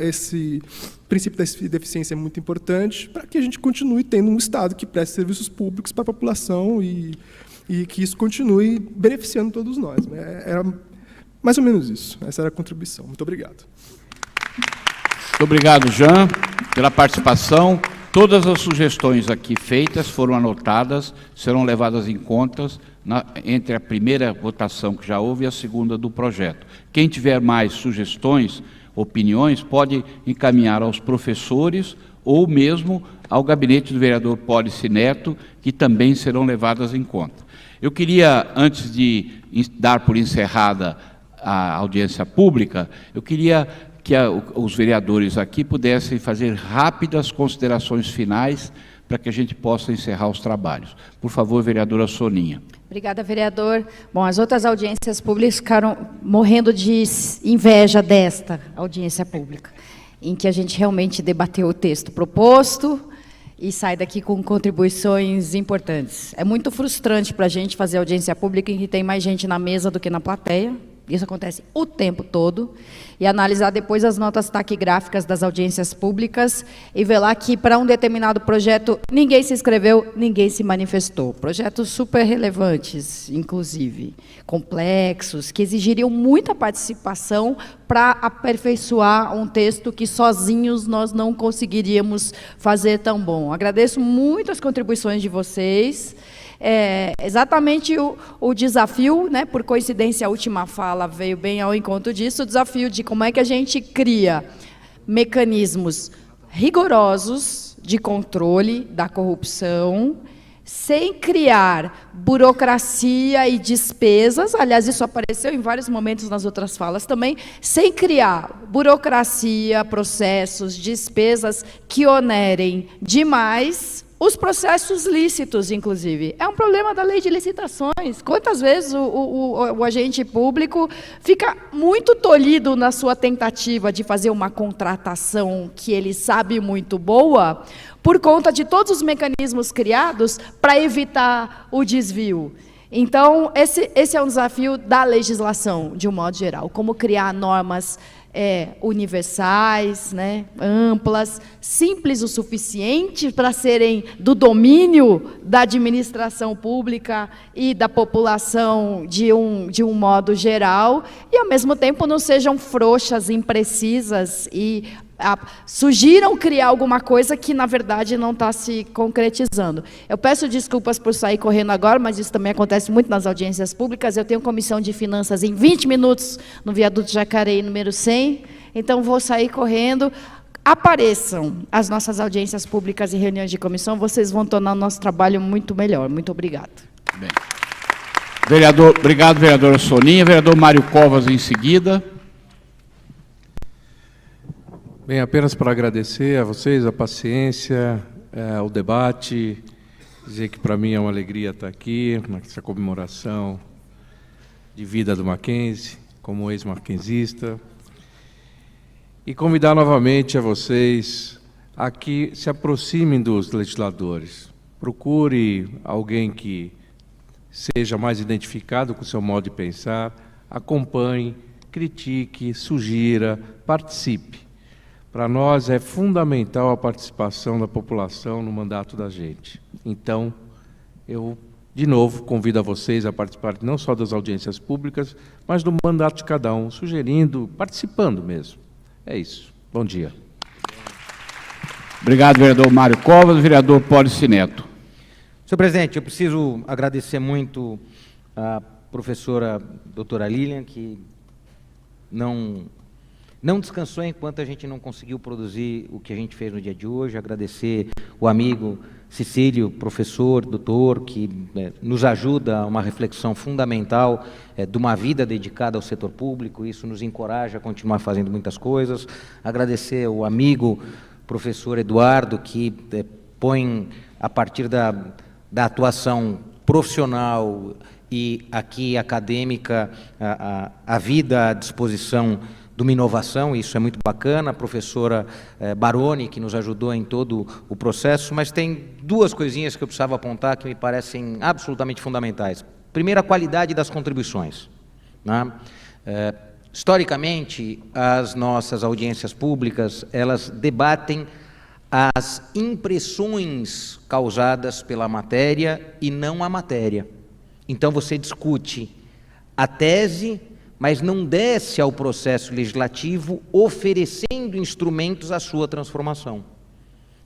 esse princípio da eficiência é muito importante para que a gente continue tendo um Estado que preste serviços públicos para a população e que isso continue beneficiando todos nós. Era mais ou menos isso. Essa era a contribuição. Muito obrigado. Muito obrigado, Jean, pela participação. Todas as sugestões aqui feitas foram anotadas, serão levadas em conta entre a primeira votação que já houve e a segunda do projeto. Quem tiver mais sugestões, opiniões, pode encaminhar aos professores ou mesmo ao gabinete do vereador Pólice Neto, que também serão levadas em conta. Eu queria, antes de dar por encerrada a audiência pública, eu queria que os vereadores aqui pudessem fazer rápidas considerações finais para que a gente possa encerrar os trabalhos. Por favor, vereadora Soninha. Obrigada, vereador. Bom, as outras audiências públicas ficaram morrendo de inveja desta audiência pública, em que a gente realmente debateu o texto proposto e sai daqui com contribuições importantes. É muito frustrante para a gente fazer audiência pública em que tem mais gente na mesa do que na plateia. Isso acontece o tempo todo, e analisar depois as notas taquigráficas das audiências públicas e ver lá que, para um determinado projeto, ninguém se inscreveu, ninguém se manifestou. Projetos super relevantes, inclusive, complexos, que exigiriam muita participação para aperfeiçoar um texto que sozinhos nós não conseguiríamos fazer tão bom. Agradeço muito as contribuições de vocês. Exatamente o desafio, né, por coincidência a última fala veio bem ao encontro disso, o desafio de como é que a gente cria mecanismos rigorosos de controle da corrupção, sem criar burocracia e despesas, aliás, isso apareceu em vários momentos nas outras falas também, sem criar burocracia, processos, despesas que onerem demais os processos lícitos, inclusive. É um problema da lei de licitações. Quantas vezes o agente público fica muito tolhido na sua tentativa de fazer uma contratação que ele sabe muito boa, por conta de todos os mecanismos criados para evitar o desvio. Então, esse é um desafio da legislação, de um modo geral. Como criar normas universais, né, amplas, simples o suficiente para serem do domínio da administração pública e da população de um modo geral, e, ao mesmo tempo, não sejam frouxas, imprecisas e sugiram criar alguma coisa que, na verdade, não está se concretizando. Eu peço desculpas por sair correndo agora, mas isso também acontece muito nas audiências públicas. Eu tenho comissão de finanças em 20 minutos no viaduto Jacareí, número 100, então vou sair correndo. Apareçam as nossas audiências públicas e reuniões de comissão, vocês vão tornar o nosso trabalho muito melhor. Muito obrigada. Bem. Obrigado, vereadora Soninha. Vereador Mário Covas, em seguida. Bem, apenas para agradecer a vocês a paciência, o debate, dizer que para mim é uma alegria estar aqui, nessa comemoração de vida do Mackenzie, como ex-mackenzista, e convidar novamente a vocês a que se aproximem dos legisladores. Procure alguém que seja mais identificado com o seu modo de pensar, acompanhe, critique, sugira, participe. Para nós é fundamental a participação da população no mandato da gente. Então, eu, de novo, convido a vocês a participar não só das audiências públicas, mas do mandato de cada um, sugerindo, participando mesmo. É isso. Bom dia. Obrigado, vereador Mário Covas. Vereador Policineto. Senhor presidente, eu preciso agradecer muito a professora doutora Lilian, que não descansou enquanto a gente não conseguiu produzir o que a gente fez no dia de hoje. Agradecer o amigo Cecílio, professor, doutor, que nos ajuda a uma reflexão fundamental de uma vida dedicada ao setor público. Isso nos encoraja a continuar fazendo muitas coisas. Agradecer o amigo professor Eduardo, que põe, a partir da atuação profissional e aqui acadêmica, a vida à disposição de uma inovação. Isso é muito bacana. A professora Baroni, que nos ajudou em todo o processo, mas tem duas coisinhas que eu precisava apontar que me parecem absolutamente fundamentais. Primeiro, a qualidade das contribuições, né? Historicamente, as nossas audiências públicas, elas debatem as impressões causadas pela matéria e não a matéria. Então, você discute a tese, mas não desce ao processo legislativo oferecendo instrumentos à sua transformação.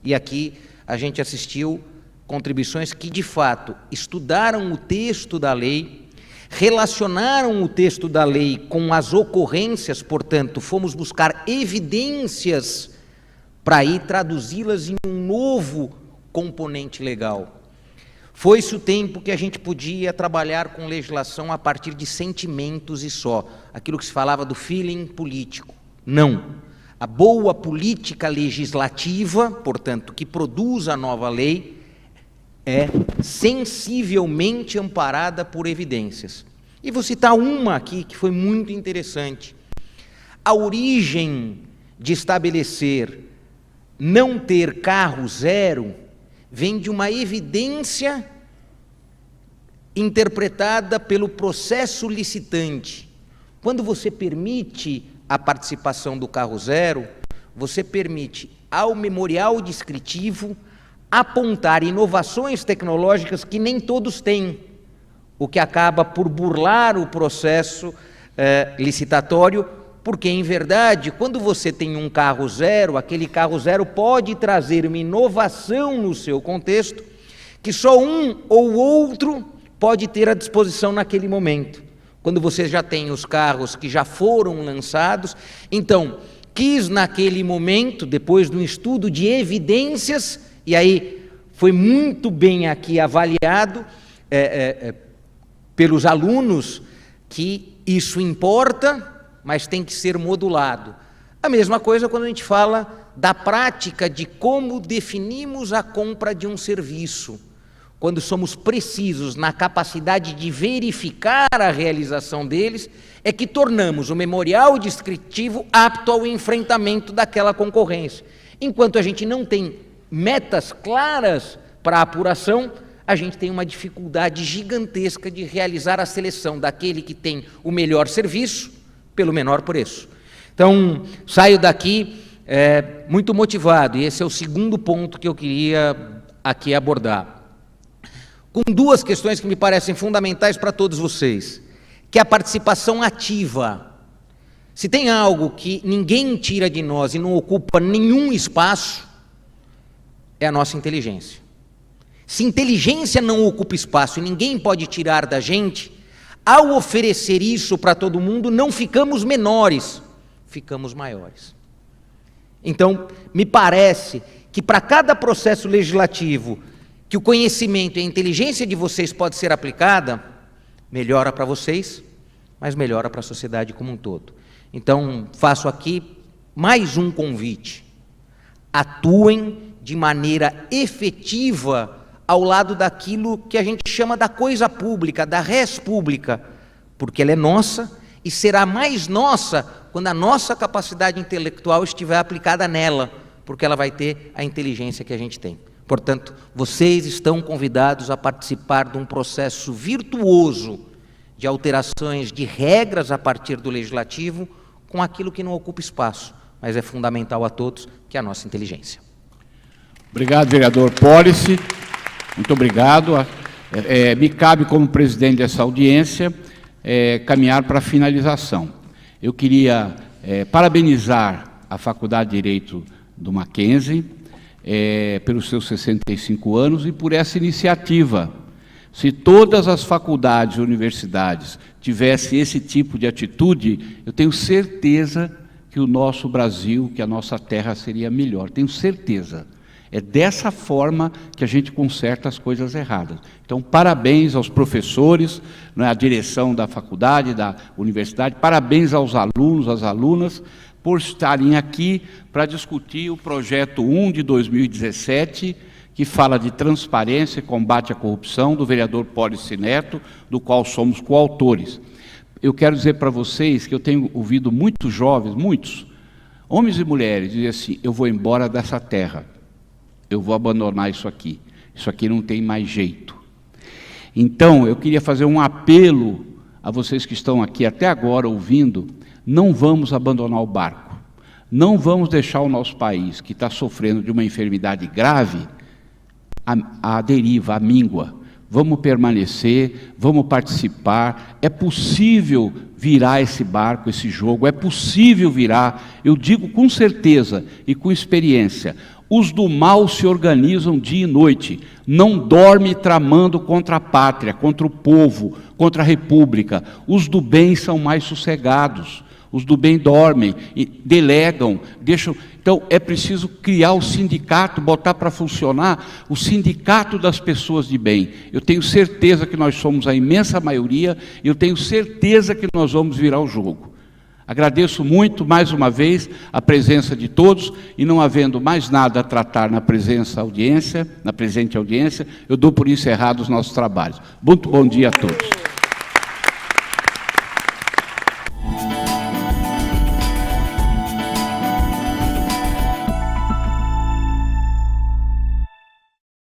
E aqui a gente assistiu contribuições que, de fato, estudaram o texto da lei, relacionaram o texto da lei com as ocorrências, portanto, fomos buscar evidências para aí traduzi-las em um novo componente legal. Foi-se o tempo que a gente podia trabalhar com legislação a partir de sentimentos e só, aquilo que se falava do feeling político. Não. A boa política legislativa, portanto, que produz a nova lei, é sensivelmente amparada por evidências. E vou citar uma aqui que foi muito interessante. A origem de estabelecer não ter carro zero vem de uma evidência interpretada pelo processo licitante. Quando você permite a participação do carro zero, você permite ao memorial descritivo apontar inovações tecnológicas que nem todos têm, o que acaba por burlar o processo licitatório, porque, em verdade, quando você tem um carro zero, aquele carro zero pode trazer uma inovação no seu contexto, que só um ou outro pode ter à disposição naquele momento. Quando você já tem os carros que já foram lançados, então, quis naquele momento, depois de um estudo de evidências, e aí foi muito bem aqui avaliado pelos alunos que isso importa, mas tem que ser modulado. A mesma coisa quando a gente fala da prática de como definimos a compra de um serviço. Quando somos precisos na capacidade de verificar a realização deles, é que tornamos o memorial descritivo apto ao enfrentamento daquela concorrência. Enquanto a gente não tem metas claras para a apuração, a gente tem uma dificuldade gigantesca de realizar a seleção daquele que tem o melhor serviço pelo menor preço. Então, saio daqui muito motivado, e esse é o segundo ponto que eu queria aqui abordar, com duas questões que me parecem fundamentais para todos vocês, que é a participação ativa. Se tem algo que ninguém tira de nós e não ocupa nenhum espaço, é a nossa inteligência. Se inteligência não ocupa espaço e ninguém pode tirar da gente, ao oferecer isso para todo mundo, não ficamos menores, ficamos maiores. Então, me parece que para cada processo legislativo que o conhecimento e a inteligência de vocês pode ser aplicada, melhora para vocês, mas melhora para a sociedade como um todo. Então, faço aqui mais um convite. Atuem de maneira efetiva ao lado daquilo que a gente chama da coisa pública, da res pública, porque ela é nossa e será mais nossa quando a nossa capacidade intelectual estiver aplicada nela, porque ela vai ter a inteligência que a gente tem. Portanto, vocês estão convidados a participar de um processo virtuoso de alterações de regras a partir do legislativo com aquilo que não ocupa espaço, mas é fundamental a todos, que é a nossa inteligência. Obrigado, vereador Pólice. Muito obrigado. Me cabe, como presidente dessa audiência, caminhar para a finalização. Eu queria parabenizar a Faculdade de Direito do Mackenzie pelos seus 65 anos e por essa iniciativa. Se todas as faculdades e universidades tivessem esse tipo de atitude, eu tenho certeza que o nosso Brasil, que a nossa terra seria melhor. Tenho certeza. É dessa forma que a gente conserta as coisas erradas. Então, parabéns aos professores, à direção da faculdade, da universidade, parabéns aos alunos, às alunas, por estarem aqui para discutir o projeto 1 de 2017, que fala de transparência e combate à corrupção, do vereador Pólice Neto, do qual somos coautores. Eu quero dizer para vocês que eu tenho ouvido muitos jovens, muitos, homens e mulheres, dizer assim, eu vou embora dessa terra, eu vou abandonar isso aqui não tem mais jeito. Então, eu queria fazer um apelo a vocês que estão aqui até agora ouvindo, não vamos abandonar o barco, não vamos deixar o nosso país, que está sofrendo de uma enfermidade grave, à deriva, à míngua. Vamos permanecer, vamos participar, é possível virar esse barco, esse jogo, é possível virar, eu digo com certeza e com experiência, os do mal se organizam dia e noite, não dormem tramando contra a pátria, contra o povo, contra a república, os do bem são mais sossegados, os do bem dormem, e delegam, deixam... Então, é preciso criar o sindicato, botar para funcionar o sindicato das pessoas de bem. Eu tenho certeza que nós somos a imensa maioria, e eu tenho certeza que nós vamos virar o jogo. Agradeço muito, mais uma vez, a presença de todos, e não havendo mais nada a tratar na presente audiência, eu dou por encerrado os nossos trabalhos. Muito bom dia a todos.